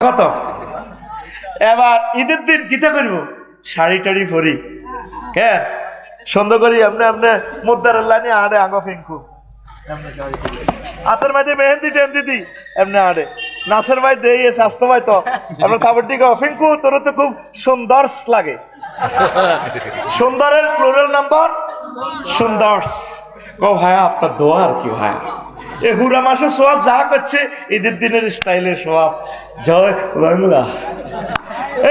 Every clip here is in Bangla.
কত এবার ঈদের দিন কিতা করব শাড়ি টাড়ি পরি কেন সুন্দর করি আপনি আপনি মুদ্দার লাইনে আড়ে আঙ্গ ফিঙ্কু হাতের মাঝে মেহেন্দি টেহেন্দি দি এমনি আড়ে নাসের ভাই দেই স্বাস্থ্য ভাই তো আমরা খাবার ঠিক ফিঙ্কু তোর তো খুব সুন্দর লাগে সুন্দরের প্লুরাল নাম্বার সুন্দর ও ভাইয়া আপনার দোয়া আর কি ভাইয়া এ হুরা মাসের সোয়াব যা করছে ঈদের দিনের স্টাইলের সোয়াব জয় বাংলা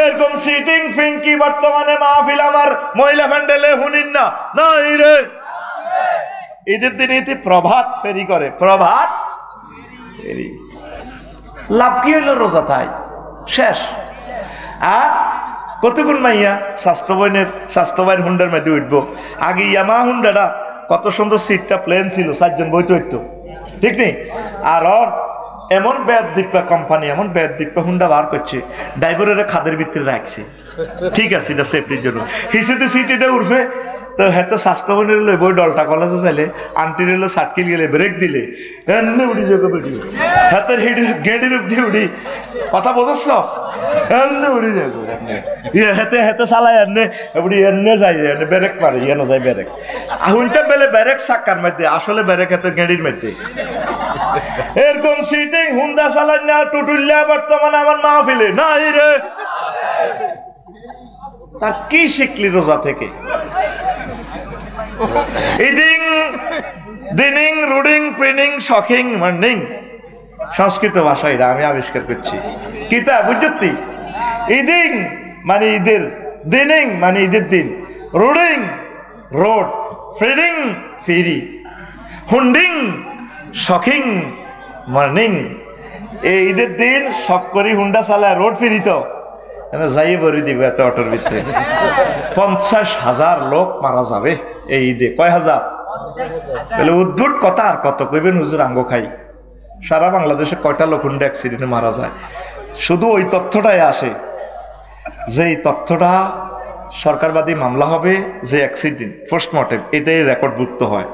এরকম সিটিং ফিঙ্কি বর্তমানে মাহফিল আমার মহিলা প্যান্ডেলে হুনিন না নাই রে ঈদের দিন ইতি প্রভাত ফেরি করে প্রভাত ফেরি লাভ কি হইল রোজা তাই শেষ আর কতগুণ মাইয়া স্বাস্থ্য বাইর হুন্ডার মধ্যে উঠবো আগে ইয়ামা হুন্ডাটা কত সুন্দর সিটটা প্লেন ছিল 4 জন বইতে উঠতো ঠিক নেই আর এমন ব্যাদ দীপা কোম্পানি এমন ব্যাদ দীপা হুন্ডা বার করছে ড্রাইভারের খাদের ভিতরে রাখছে ঠিক আছে এটা সেফটির জন্য হিসেবে সিট এটা উঠবে তো হয়তো স্বাস্থ্যবানের বই ডলটা কলেজে চাইলে আন্টির এলো সাটকিল গেলে ব্রেক দিলে এমনি উড়ি যোগে বেরি হাতের গেঁড়ির অব্দি উড়ি কথা বোঝাচ্ছ এমনি উড়ি যাবো হেতে হেতে চালাই এনে উড়ি এনে যাই এনে ব্রেক মারে ইয়ে যায় ব্রেক আহুনটা বেলে ব্রেক চাক্কার মধ্যে আসলে ব্রেক হাতে গেঁড়ির মধ্যে এরকম সিটিং হুন্ডা চালাই না টুটুল্লা বর্তমানে আমার মাহফিলে নাই রে তার কি শিখলি রোজা থেকে ইডিং দিনিং রুডিং প্রিনিং শখিং মার্নিং সংস্কৃত ভাষা এটা আমি আবিষ্কার করছি কিতা বুঝতি ইডিং মানে ঈদের দিনিং মানে ঈদের দিন রুডিং রোড ফিরিং ফিরি হুন্ডিং শখিং মার্নিং এই ঈদের দিন শখ করি হুন্ডা চালায় রোড ফিরিত যাইয়ে ভরি দিব এত অটোর ভিতরে 50,000 লোক মারা যাবে এই ঈদে কয় হাজার বলে উদ্ভুট কথা আর কত কইবেন হুজুর আঙ্গ খাই সারা বাংলাদেশে কয়টা লোক হুন্ডা অ্যাক্সিডেন্টে মারা যায় শুধু ওই তথ্যটাই আসে যে এই তথ্যটা সরকারবাদী মামলা হবে যে অ্যাক্সিডেন্ট পোস্টমর্টেম এটাই রেকর্ডভুক্ত হয়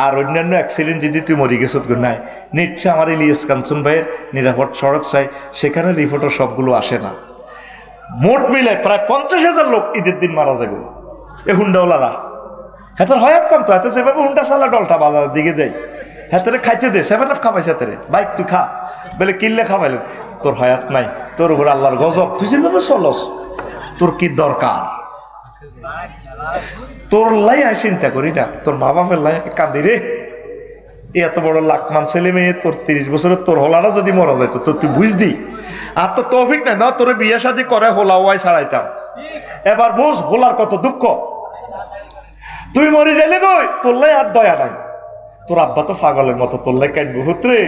আর অন্যান্য অ্যাক্সিডেন্ট যদি তুই মরি গেছত নাই নিশ্চয় আমার ইলিয়াস কাঞ্চন ভাইয়ের নিরাপদ সড়ক চাই সেখানে রিপোর্টও সবগুলো আসে না মোট মিলে প্রায় 50,000 লোক ঈদের দিন মারা যাবে এ হুন্ডাওয়ালারা হেতার হয়াত কম তো হাতে সেভাবে হুন্ডা চালা ডলটা বাজারের দিকে দেয় হেতারে খাইতে দে 7 আপ খাবাইছে হাতে বাইক তুই খা বলে কিনলে খাবাইলেন তোর হয়াত নাই তোর উপর আল্লাহর গজব তুই যেভাবে চলস তোর কি দরকার তোর লাই আয় চিন্তা করি না তোর মা বাপের লাই কাঁদি রে এত বড় লাখমান ছেলে মেয়ে তোর 30 বছরের তোর হোলারা যদি মরা যায় তো তুই বুঝদি আর তো তৌফিক নাই না তোর বিয়ে শাদী করে হোলা ওয়াই ছাড়াইতাম এবার বুঝ হোলার কত দুঃখ তুই মরি যাইলে কই তোর লাই আর দয়া নাই তোর আব্বা তো পাগলের মতো তোর লাই কাটব হুতরে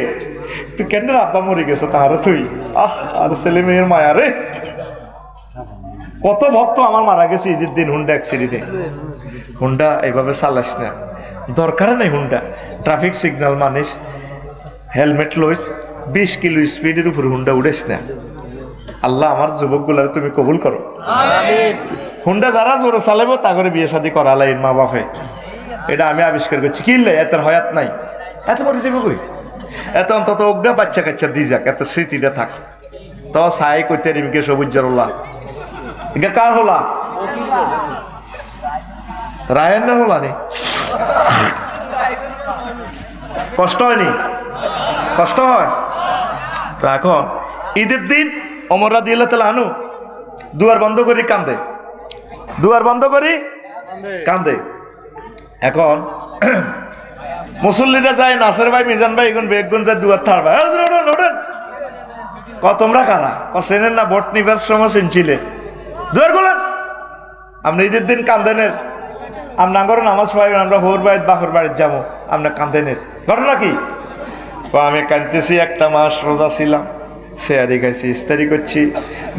তুই কেন আব্বা মরে গেছো তাহারে তুই আর ছেলে মেয়ের মায়া রে কত ভক্ত আমার মারা গেছে ঈদের দিন হুন্ডা অ্যাক্সিডেন্টে হুন্ডা এইভাবে চালাস না দরকার নাই হুন্ডা ট্রাফিক সিগন্যাল মানিস হেলমেট লইস 20 কিলো স্পিডের উপর হুন্ডা উড়েস না আল্লাহ আমার যুবকগুলার তুমি কবুল করো হুন্ডা যারা জোরে চালাবো তা করে বিয়ে শাদী করালাই মা বাপে এটা আমি আবিষ্কার করছি কিনলে এত হয়াত নাই এত মরে যাবে কই এত অন্তত অজ্ঞা বাচ্চা কাচ্চা দি যাক এত স্মৃতিটা থাক তো সাই কইতে রিমকে সবুজ জরুল্লাহ এটা কার হলা রায়নের হলা নি কষ্ট হয়নি কষ্ট হয় তো এখন ঈদের দিন ওমর রাদিয়াল্লাহু তাআলা আনহু দুয়ার বন্ধ করি কান্দে দুয়ার বন্ধ করি কান্দে এখন মুসল্লিরা যায় নাসের ভাই মিজান ভাই এখন বেগুন যায় দুয়ার থার ভাই ওঠেন ক তোমরা কারা ক চেনেন না ভোট নিবার সময় চিনছিলে দুয়ার খোলেন আমরা ঈদের দিন কান্দেনের আমরা আঙ্গর নামাজ পড়াই আমরা হোর বাড়ির বাপের বাড়ির যাবো আমরা কান্দেনের ঘটনা কি আমি কাঁদতেছি একটা মাস রোজা ছিলাম শেয়ারি খাইছি ইস্তারি করছি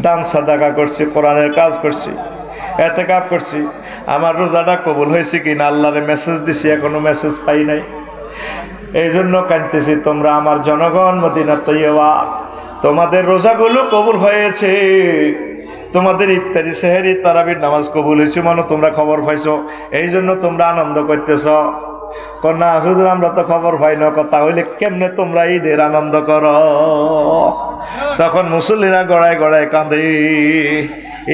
দান সাদাকা করছি কোরআনের কাজ করছি এতেকাব করছি আমার রোজাটা কবুল হয়েছে কিনা আল্লাহরে মেসেজ দিছি এখনো মেসেজ পাই নাই এই জন্য কাঁদতেছি তোমরা আমার জনগণ মদিনা তৈয়বা তোমাদের রোজাগুলো কবুল হয়েছে তোমাদের ইফতারি সেহরি তারাবির নামাজ কবুল হয়েছে মানে তোমরা খবর পাইছো এই জন্য তোমরা আনন্দ করতেছ না হুজুর আমরা তো খবর পাই না, তাহলে কেমনে তোমরা ঈদের আনন্দ করো? তখন মুসল্লিরা গড়ায় গড়ায় কাঁদে।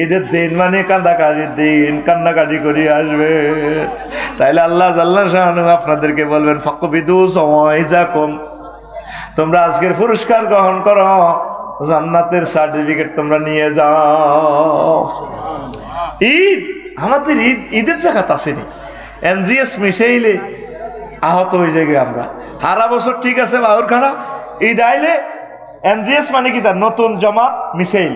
ঈদের দিন মানে কান্দাকাটির দিন, কান্নাকাটি করে আসবে। তাইলে আল্লাহ জাল্লা শাআনহু আপনাদেরকে বলবেন ফাকবিদু সাওয়াইজাকুম, তোমরা আজকের পুরস্কার গ্রহণ করো, জান্নাতের সার্টিফিকেট তোমরা নিয়ে যাও। ঈদ আমাদের ঈদের জায়গাত আসেনি। এনজিএস মিসাইলে আহত হয়ে যাই আমরা সারা বছর, ঠিক আছে বাহুর খানা, ঈদ আইলে এনজিএস মানে কি তার নতুন জামাত মিসাইল,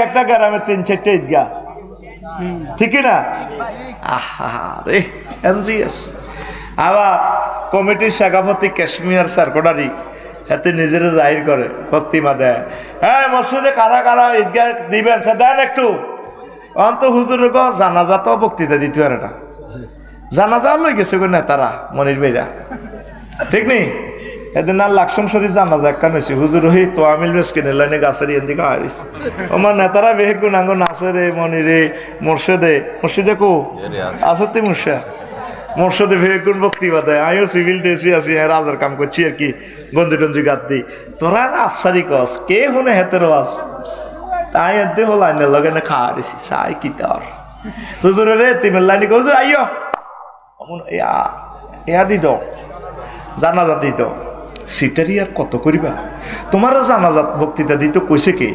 একটা গ্রামে 3-4টা ঈদগাহ, ঠিক না? আরে এনজিএস। আবার কমিটির শাখাপতি কাশ্মীর সার্কোটারি হাতে নিজের জাহির করে, ভক্তিমা দেয়, হ্যাঁ মসজিদে কারা কারা ঈদগাহ দিবেন সে দেন একটু। অন্ত হুজুরের জানাজা তো বক্তৃতা দিতে পারে না, জানাজা লই গেছে গো নেতারা মনির ভাইরা, ঠিক নেই? এদিন আর লাকসাম শরীফ জানাজা একটা নইছে, হুজুর হই তো আমিল বেসকিনে লাইনে গাছের এদিকে আইস আমার নেতারা বেহে গুণাঙ্গ নাচরে মনিরে মুর্শিদে কো আছে তুই মোর্শেদে ভেয়ে কোন বক্তৃতা দেয়, আমিও সিভিল ড্রেসই আছি, হ্যাঁ রাজার কাম করছি আর কি, গঞ্জি টঞ্জি গাত দি, তোরা আফসারি কস কে শুনে হেতের আস, তাই এতে হল আইনের লগে না খাওয়া দিছি চাই কি তার হুজুরে রে তিমের লাইনি হুজুর আইয় এয়া দি দাও জানাজা দি দাও, সিটারি আর কত করিবা, তোমারও জানাজাত বক্তৃতা দিতে কইছে কে?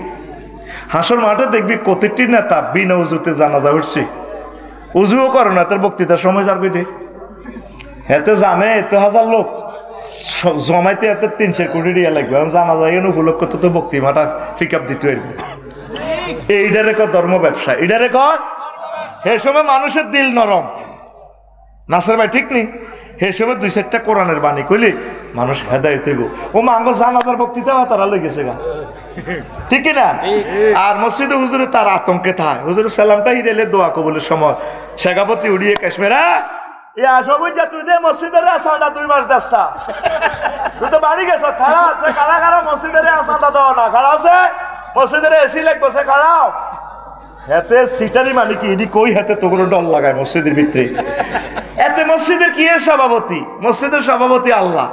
হাসর মাঠে দেখবি কতটি নেতা বিনা উজুতে জানাজা উঠছে, উজুও করো না, তার বক্তৃতার সময় যার কইতে এতে জানে এত হাজার লোক জমাইতে এত 3-4 কোটি টাকা লাগবে, জানাজা কেন উপলক্ষ তো বক্তৃতাটা পিক আপ দিতে পারবে। এইটারে কর ধর্ম ব্যবসা, এটারে কর সে সময় মানুষের দিল নরম, নাসের ভাই ঠিক নেই? সে সময় 2-4টা কোরআনের বাণী কইলে মানুষ হেদায়েত হইব। ও মাঙ্গ জানাজার বক্তৃতা তারা লই গেছে গা, ঠিক না? আর মসজিদে হুজুরে তার আতঙ্কে থাকে, হুজুরের সালামটা হিরেলে দোয়া কবুলের সময় শেখাপতি উড়িয়ে কাশ্মীরা তুই দে মসজিদের আসাটা 2 মাস দেখছা, তুই তো বাড়ি গেছ, খাড়া আছে কারা কারা মসজিদের আসাটা দেওয়া না, খাড়া আছে মসজিদের এসি লাগছে খাড়াও হাতে সিটারি মানে কি এটি কই হাতে তো কোনো ডর লাগায় মসজিদের ভিতরে, এতে মসজিদের কি সভাপতি? মসজিদের সভাপতি আল্লাহ,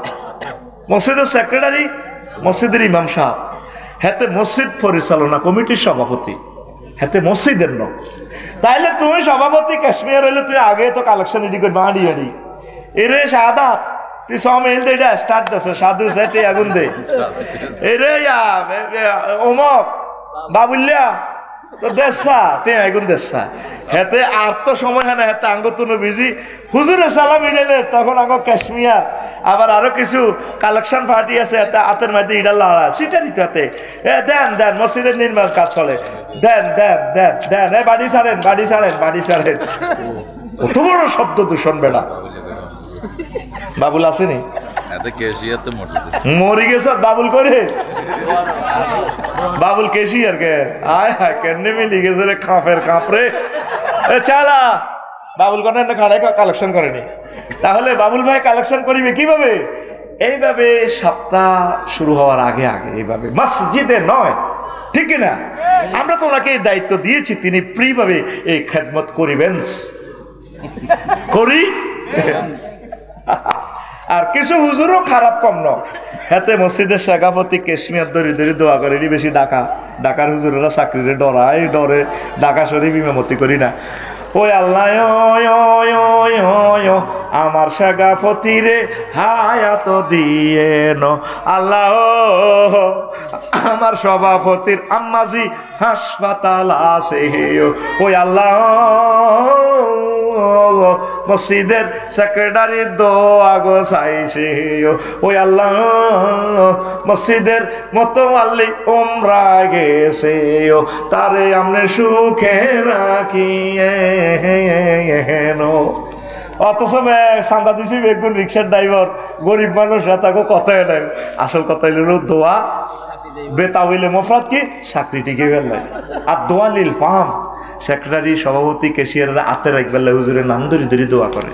মসজিদের সেক্রেটারি মসজিদের ইমাম সাহেব, হাতে মসজিদ পরিচালনা কমিটির সভাপতি, হাতে মসজিদের ন। তাইলে তুমি সভাপতি কাশ্মীর হইলে তুই আগে তো কালেকশন রেডি করবি, হাঁড়ি হাঁড়ি এরে সাদা তুই সমেল দে স্টার্ট দেছে সাধু সেটে আগুন দে এরে অমক বাবুল্যা তো দেশা তে আগুন দেশা হেতে আর তো সময় হয় না, হেতে আঙ্গতুন বিজি হুজুরে সালাম ইলেলে তখন আঙ্গ কাশ্মীর আবার আরো কিছু কালেকশন পার্টি আছে, এতে হাতের মধ্যে ইডা লাড়া সিটা দিতে হাতে দেন দেন মসজিদের নির্মাণ কাজ চলে, দেন দেন দেন দেন বাড়ি ছাড়েন বাড়ি ছাড়েন বাড়ি ছাড়েন, কত বড় শব্দ দূষণ বেড়া। বাবুল আসেনি মরি গেছ বাবুল করে বাবুল কেসি আর কে আয় হ্যাঁ কেমনে মিলি গেছে রে কাঁপের কাঁপরে চালা বাবুল কোন খাড়াই কালেকশন করেনি, তাহলে বাবুল ভাই কালেকশন করিবে কিভাবে? এইভাবে সপ্তাহ শুরু হওয়ার আগে আগে এইভাবে মসজিদে নয়, ঠিক না? আমরা তো ওনাকে এই দায়িত্ব দিয়েছি, তিনি ফ্রি ভাবে এই খেদমত করিবেন করি। আর কিছু হুজুরও খারাপ কম ন, হাতে মসজিদের শেখাপতি কাশ্মীর দরি দরি দোয়া করে, বেশি ডাকার হুজুরেরা চাকরিরে ডরাই ডরে ঢাকা শরীফ ইমামতি করি না। ওই আল্লাহ আমার শেখাপতি রে হায়াত দিয়ে ন, আল্লাহ আমার সভাপতির আম্মাজি হাসপাতাল আছে, ওই আল্লাহ মসজিদের সেক্রেটারি দোয়া গো চাইছে, ওই আল্লাহ মসজিদের মতোয়াল্লি উমরা গেছে, তারে আমনে সুখে রাখিয়ে অথচ চান্দা দিছি বেগুন রিক্সার ড্রাইভার গরিব মানুষ তাকে কথাই নাই, আসল কথা হইল দোয়া বেতা হইলে মফরাত কি চাকরি টিকে ফেললাই, আর দোয়া লিল পাম সেক্রেটারি সভাপতি ক্যাশিয়াররা হাতে রাখবেন হুজুরের নাম ধরি ধরি দোয়া করে।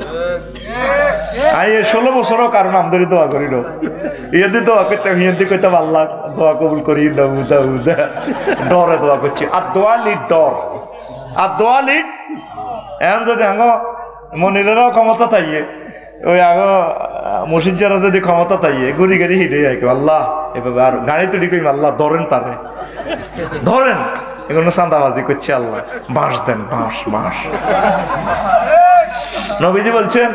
আই 16 বছরও কারো নাম ধরি দোয়া করিল, ইয়েদি দোয়া করতে ইয়েদি করতে আল্লাহ দোয়া কবুল করি ডরে দোয়া করছি, আর দোয়া লিড ডর, আর দোয়া লিড এখন যদি আঙ্গ মনিরেরও ক্ষমতা তাইয়ে ওই আগো মুর্শিদরা যদি ক্ষমতা তাইয়ে ঘুরি গাড়ি হিটে যায় আল্লাহ এভাবে আর গাড়ি তৈরি করি আল্লাহ ধরেন তারে ধরেন এগুলো চাঁদাবাজি করছে আল্লাহ বাঁশ দেন বাঁশ বাঁশ। নবীজি বলছেন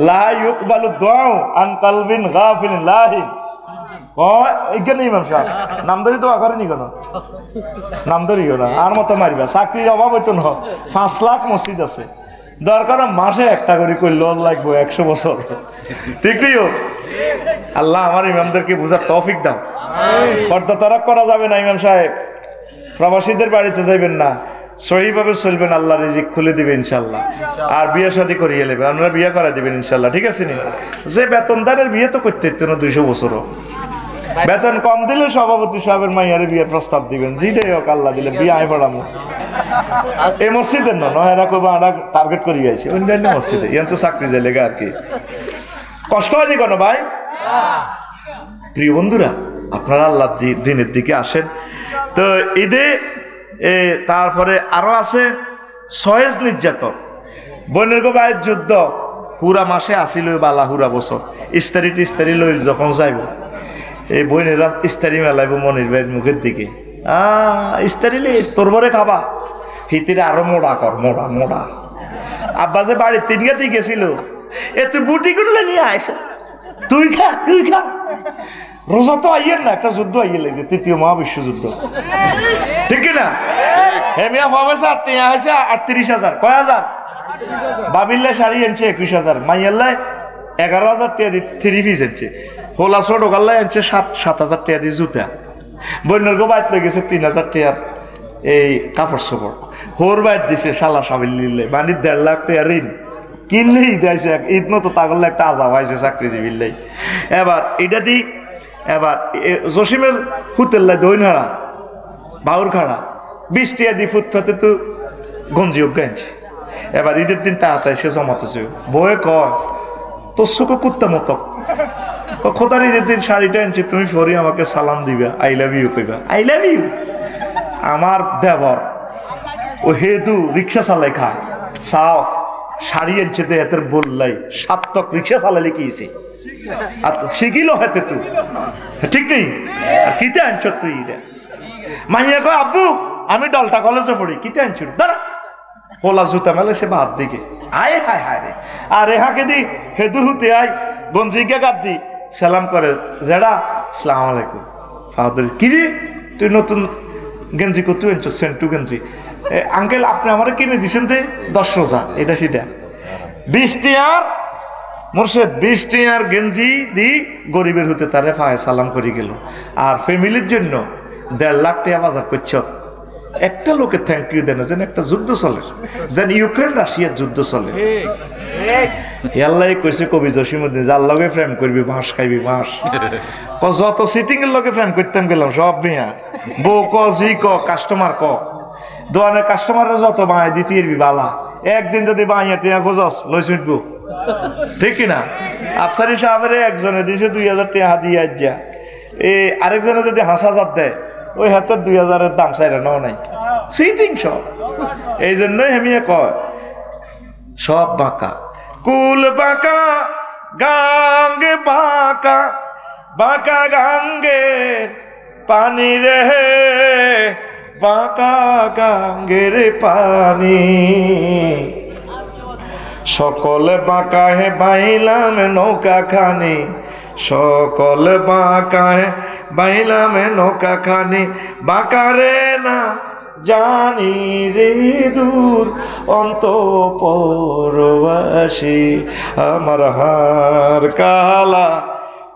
লা ইউকবালু দুআউ আন কালবিন গাফিলিন লাহিন। এখানে ইমাম সাহেব নাম ধরি দোয়া করেনি কেন? নাম ধরিও না আর মতো মারিবা, চাকরির অভাব হইতো না। 5 লাখ মসজিদ আছে, দরকার মাসে একটা করে করলে লাগবে 100 বছর। ঠিক নেই? আল্লাহ আমার ইমামদেরকে বুঝার তৌফিক দাও। পর্দা তরক করা যাবে না ইমাম সাহেব, প্রবাসীদের বাড়িতে যাইবেন না, সহিভাবে চলবেন, আল্লাহ রিজিক খুলে দিবে ইনশাল্লাহ। আর বিয়ে শাদী করিয়ে নেবেন, আপনারা বিয়ে করা দিবেন ইনশাল্লাহ। ঠিক আছে নি? যে বেতনদারের বিয়ে তো করতে হতো না 200 বছরও, বেতন কম দিলে সভাপতি সাহেবের মাইয়ারে বিয়ের প্রস্তাব দিবেন, যেটাই হোক আল্লাহ দিলে বিয়ে আয় পড়াবো। এই মসজিদের নয়, এরা করবো আমরা টার্গেট করে গেছি অন্যান্য মসজিদে, ইয়ান তো চাকরি যায় লেগে আর কি। কষ্ট হয়নি কোনো ভাই? প্রিয় বন্ধুরা, আপনারা আল্লাহ দিনের দিকে আসেন। তো ঈদে তারপরে আরো আছে সহেজ নির্যাতন, বনের গোবায়ের যুদ্ধ পুরা মাসে আসিল বালা হুরা বছর, ইস্তারি লইল যখন যাইব এই বইনেরা ইস্তারি মেলাইব মনির ভাইয়ের মুখের দিকে, ইস্তারি লে তোর বরে খাবা, হিতিরে আরো মোড়া কর, মোড়া মোড়া। আব্বা যে বাড়ির 3 গাতেই গেছিল, তুই বুটি করলে নিয়ে আইস, তুই খা তুই খা। রোজা তো আইয়ের না, একটা যুদ্ধ আইয়ে লাগছে, 3য় মহাবিশ্বযুদ্ধ, ঠিক না? হেমিয়া পাবে স্যার টিয়া হয়েছে 38,000, কয় হাজার? বাবিল্লা শাড়ি আনছে 21,000, মাইয়াল্লায় 11,000 টাকা দিয়ে 3 পিস আনছে, হোলা ছোট গাল্লায় আনছে 7,000 টাকা দিয়ে জুতা, বন্যার গো বাইত লেগেছে 3,000 টাকার এই কাপড় চোপড়, হোর বাইত দিছে শালা সাবিল্লিল্লে, মানে 1.5 লাখ টাকা ঋণ কিনলেই দিয়েছে। ঈদ মতো তাগলে একটা আজাব হয়েছে চাকরিজীবীর। এবার এটা দিই, এবার জসিমের হুতেল্লাই দৈনহারা বাউর খাড়া 20 টাকা দিয়ে ফুটপাতে তো গঞ্জি অজ্ঞানছে। এবার ঈদের দিন তাড়াতাড়ি সে জমাতেছে, বয়ে কয় তোর চোখে কুত্তা মতো খোদার ঈদের দিন শাড়িটা আনছি, তুমি ফরি আমাকে সালাম দিবা, আই লাভ ইউ কইবা, আই লাভ ইউ। আমার দেবর ও হেদু রিক্সা চালাই খায়, চাও শাড়ি আনছে দে হাতের বললাই, 7 রিক্সা চালালে কিছে আর শিখিল হাতে তুই, ঠিক নেই? আর কিতে আনছ তুই? মাইয়া কয় আব্বু আমি ডলটা কলেজে পড়ি, কিতে আনছ? দাঁড়া পোলা জুতা মেলে সে ভাত দিকে, আয় হায় হায় রে। আর এহাকে দি হেদুর হুতে আয় গঞ্জিকে গাদ দি সালাম করে, জেডা সালাম আলাইকুম ফাদর, কিরে তুই নতুন গেঞ্জি করতে আনছ, সেন্টু গেঞ্জি, আঙ্কেল আপনি আমার কিনে দিছেন যে 10 রোজা, এটা সেটা 20 টাকার মোর্শেদ 20 টাকার গেঞ্জি দি গরিবের হতে তারে ফায় সালাম করে গেল। আর ফ্যামিলির জন্য 1.5 লাখ টাকা বাজার করছ, একটা লোকে থ্যাংক ইউ দেন, যেন একটা যুদ্ধ চলে, যেন ইউক্রেন রাশিয়ার যুদ্ধ চলে। আল্লাহ কইছে কবি জসিমুদ্দিন, যার লগে প্রেম করবি বাঁশ খাইবি বাঁশ। যত সিটিং এর লগে প্রেম করতাম গেলাম সব মিয়া, বউ ক জি ক কাস্টমার ক, দোয়ানের কাস্টমাররা যত বাঁয় দিতে এরবি বালা, একদিন যদি বাঁইয়া টিয়া খোঁজস লই শুনবো, ঠিক কিনা? আফসারি সাহেবের একজনে দিছে 2,000 টাকা দিয়ে যা, আরেকজনে যদি 5,000 দেয়, ওই হাতের 2,000-এর দাম চাইরা নাও নাই, সিটিং সব। এই জন্যই হেমিয়ে কয় সব বাঁকা, কুল বাঁকা গাঙ্গে বাঁকা, বাঁকা গাঙ্গের পানি রে, বাঁকা গাঙ্গের পানি, সকলে বাঁকা হে বাইলাম নৌকা খানি, সকল বাঁকা হে বাইলাম নৌকা খানি, বাঁকা রে না জানি রে দূর অন্তঃপুরবাসী, আমার হার কালা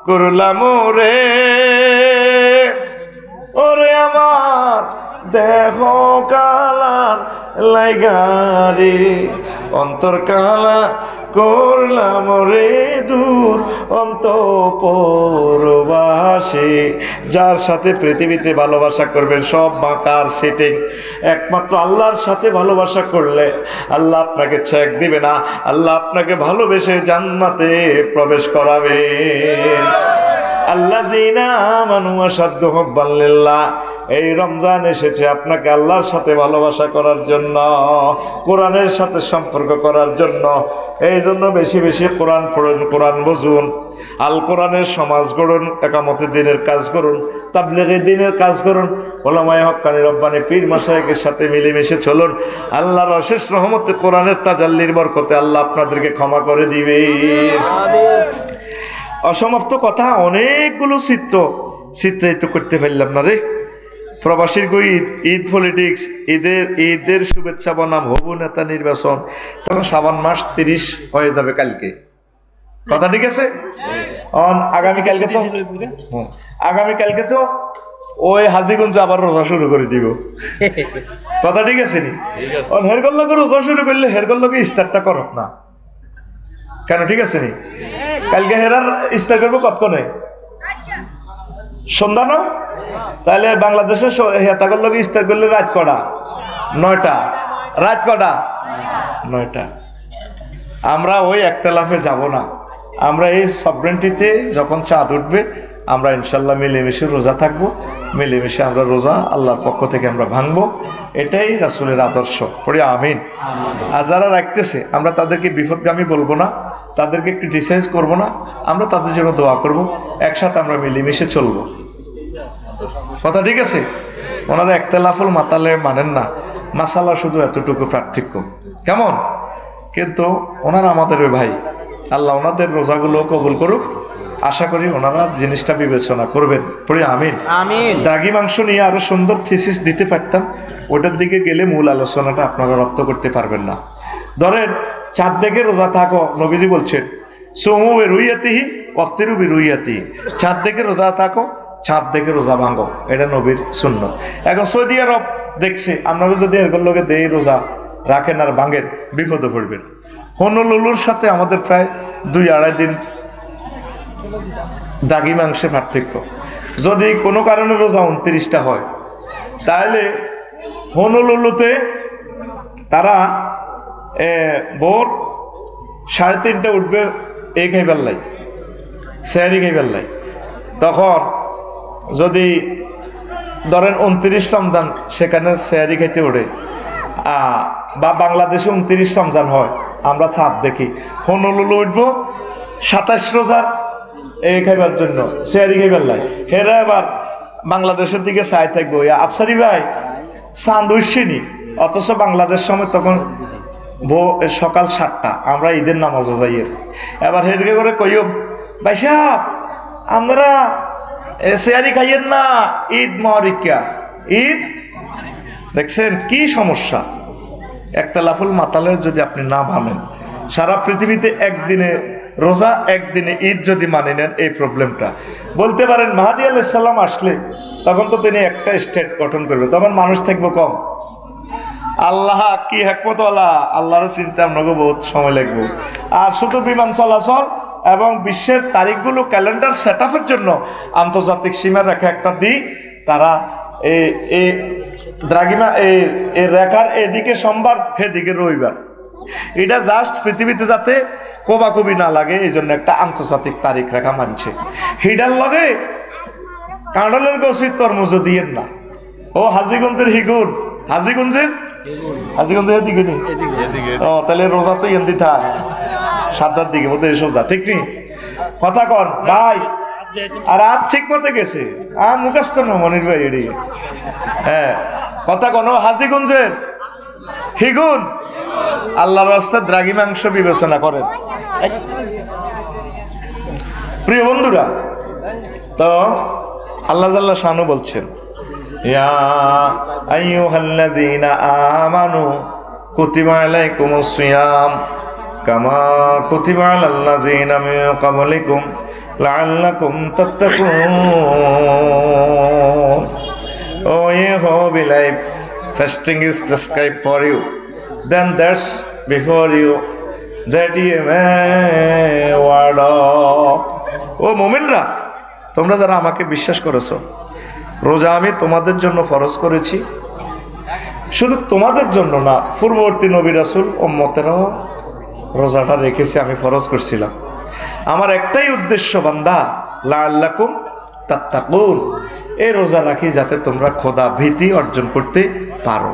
করলাম রে, ওরে আমার দেহ কালার লাইগারে, অন্তর কালা করলাম রে দূর অন্তঃপুরবাসী। যার সাথে পৃথিবীতে ভালোবাসা করবেন সব বাঁকার সেটিং, একমাত্র আল্লাহর সাথে ভালোবাসা করলে আল্লাহ আপনাকে চেক দিবে না, আল্লাহ আপনাকে ভালোবেসে জান্নাতে প্রবেশ করাবে। আল্লাযীনা আমানু আশাদ্দু হুব্বান লিল্লাহ, এই রমজান এসেছে আপনাকে আল্লাহর সাথে ভালোবাসা করার জন্য, কোরআনের সাথে সম্পর্ক করার জন্য। এই জন্য বেশি বেশি কোরআন পড়ুন, কোরআন বুঝুন, আল কোরআনের সমাজ গড়ুন, একামতে দিনের কাজ করুন, তাবলীগের দিনের কাজ করুন, ওলামায়ে হক্কানি রব্বানি পীর মাশায়েখের সাথে মিলেমিশে চলুন। আল্লাহর অশেষ রহমতে কোরআনের তাজাল্লির বরকতে আল্লাহ আপনাদেরকে ক্ষমা করে দিবে। অসমাপ্ত কথা অনেকগুলো চিত্রায়িত করতে পারলাম না রে। প্রবাসীর ঈদ, ঈদ পলিটিক্স, ঈদের শুভেচ্ছা বনাম হবু নেতা নির্বাচন, তখন শ্রাবণ মাস 30 হয়ে যাবে কালকে। কথা ঠিক আছে? আগামীকালকে তো ওই হাজিগঞ্জ আবার রোজা শুরু করে দিব। কথা ঠিক আছে নি? হেরগল লোক রোজা শুরু করলে হেরগল লোকে ইস্তারটা করক না কেন? ঠিক আছে নি? কালকে হেরার ইস্তার করবো কতক্ষণে? সন্ধ্যা না? তাহলে বাংলাদেশের হেতাগর লোক ইস্তার করলে রাত কটা? 9টা। রাত কটা? 9টা। আমরা ওই একতলাফে যাব না। আমরা এই সবরেন্টিতে যখন চাঁদ উঠবে আমরা ইনশাল্লাহ মিলেমিশে রোজা থাকবো, মিলেমিশে আমরা রোজা আল্লাহর পক্ষ থেকে আমরা ভাঙবো। এটাই রাসূলের আদর্শ। পড়ি আমিন। আর যারা রাখতেছে আমরা তাদেরকে বিপদগামী বলবো না, তাদেরকে ক্রিটিসাইজ করবো না, আমরা তাদের জন্য দোয়া করব, একসাথে আমরা মিলেমিশে চলবো। কথা ঠিক আছে? ওনারা একতলাফুল মাতালে মানেন না, মাসালা শুধু এতটুকু পার্থক্য, কেমন? কিন্তু ওনারা আমাদের ভাই, আল্লাহ ওনাদের রোজাগুলো কবুল করুক। আশা করি ওনারা জিনিসটা বিবেচনা করবেন। পড়ি আমিন। দাগি মাংস নিয়ে আরো সুন্দর থিসিস দিতে পারতাম, ওটার দিকে গেলে মূল আলোচনাটা আপনারা রপ্ত করতে পারবেন না। ধরেন চাঁদ দেখে রোজা থাকো, নবীজি বলছেন সোমু বেরুইয়াতিহি অফতিরু বেরুইয়াতিহি, চাঁদ দেখে রোজা থাকো, চাঁদ দেখে রোজা ভাঙো, এটা নবীর সুন্নাত। এখন সৌদি আরব দেখছে আপনারা যদি এরকম লোকে দেই রোজা রাখেন আর ভাঙেন, বিপদে পড়বেন। হনুলুলুর সাথে আমাদের প্রায় 2-2.5 দিন দাগি মাংসে পার্থক্য। যদি কোনো কারণে রোজা 29টা হয়, তাহলে হনুলুলুতে তারা ভোর 3:30 উঠবে এই খাইবার লাই, সেহারি খাইবার লাই। তখন যদি ধরেন 29 রমজান সেখানে সেহারি খাইতে ওঠে, বা বাংলাদেশে 29 রমজান হয়, আমরা ছাদ দেখি হনুলুলু উঠবো 27 রোজার এই খাইবার জন্য, সেহারি খাইবার লাই। হেরা এবার বাংলাদেশের দিকে চাই থাকবো, আফসারি ভাই চাঁদ উঠছেনি, অথচ বাংলাদেশ সময় তখন সকাল 7টা, আমরা ঈদের নামাজও যাই। এবার হেরকে করে কইও ভাই সাহেব আমরা সেহারি খাইয়েন না, ঈদ মারিকা ঈদ। দেখছেন কি সমস্যা? একতলাফুল মাতালের যদি আপনি না মানেন, সারা পৃথিবীতে একদিনে রোজা একদিনে ঈদ যদি মানে নেন, এই প্রবলেমটা বলতে পারেন মাহাদি আলাইহিস সালাম আসলে তখন তো তিনি একটা স্টেট গঠন করবে, তখন মানুষ থাকবো কম। আল্লাহ কি হিকমতওয়ালা, আল্লাহর চিন্তা আপনাকে বহুত সময় লাগবে। আর শুধু বিমান চলাচল এবং বিশ্বের তারিখগুলো ক্যালেন্ডার সেট আপের জন্য আন্তর্জাতিক সীমা রেখা একটা দিই, তারা এই দ্রাঘিমা এই রেখার এদিকে সোমবার, এদিকে রবিবার, এটা জাস্ট পৃথিবীতে যাতে কোবাকুবি না লাগে এই জন্য একটা আন্তর্জাতিক তারিখ রেখা মানছে। হিডার লগে কাঁডলের গছি তরমুজ দিয়েন না। ও হাজিগঞ্জের হিগুন, হাজিগঞ্জের এদিকে নি, ও তাহলে রোজা তো ইয়েন দিতা 7টার দিকে বলতে সোজা, ঠিক নি? কথা কন ভাই। আর আর ঠিক মতে গেছে মুখাস্ত না মনির ভাই এডি। হ্যাঁ কথা কন, হাজিগঞ্জের হিগুন আল্লাহর রাস্তায় দ্রাঘি মাংস বিবেচনা করেন। প্রিয় বন্ধুরা, তো আল্লাহ জাল্লা শানু বলছেন ইয়া আইয়ুহাল্লাযীনা আমানু কুতিবা আলাইকুমুস সিয়াম কামা কুতিবা আলাল্লাযীনা মিন ক্বাবলিকুম লাআল্লাকুম তাত্তাকুন। Oh, ye who believe, fasting is prescribed for you, then that's before you, that ye may ward off. ও মুমিনরা, তোমরা যারা আমাকে বিশ্বাস করেছো, রোজা আমি তোমাদের জন্য ফরজ করেছি। শুধু তোমাদের জন্য না, পূর্ববর্তী নবী রাসূল উম্মতেরাও রোজাটা রেখেছে, আমি ফরজ করছিলাম। আমার একটাই উদ্দেশ্য বান্দা, লাআল্লাকুম তাত্তাকুন, এই রোজা রাখি যাতে তোমরা খোদা ভীতি অর্জন করতে পারো।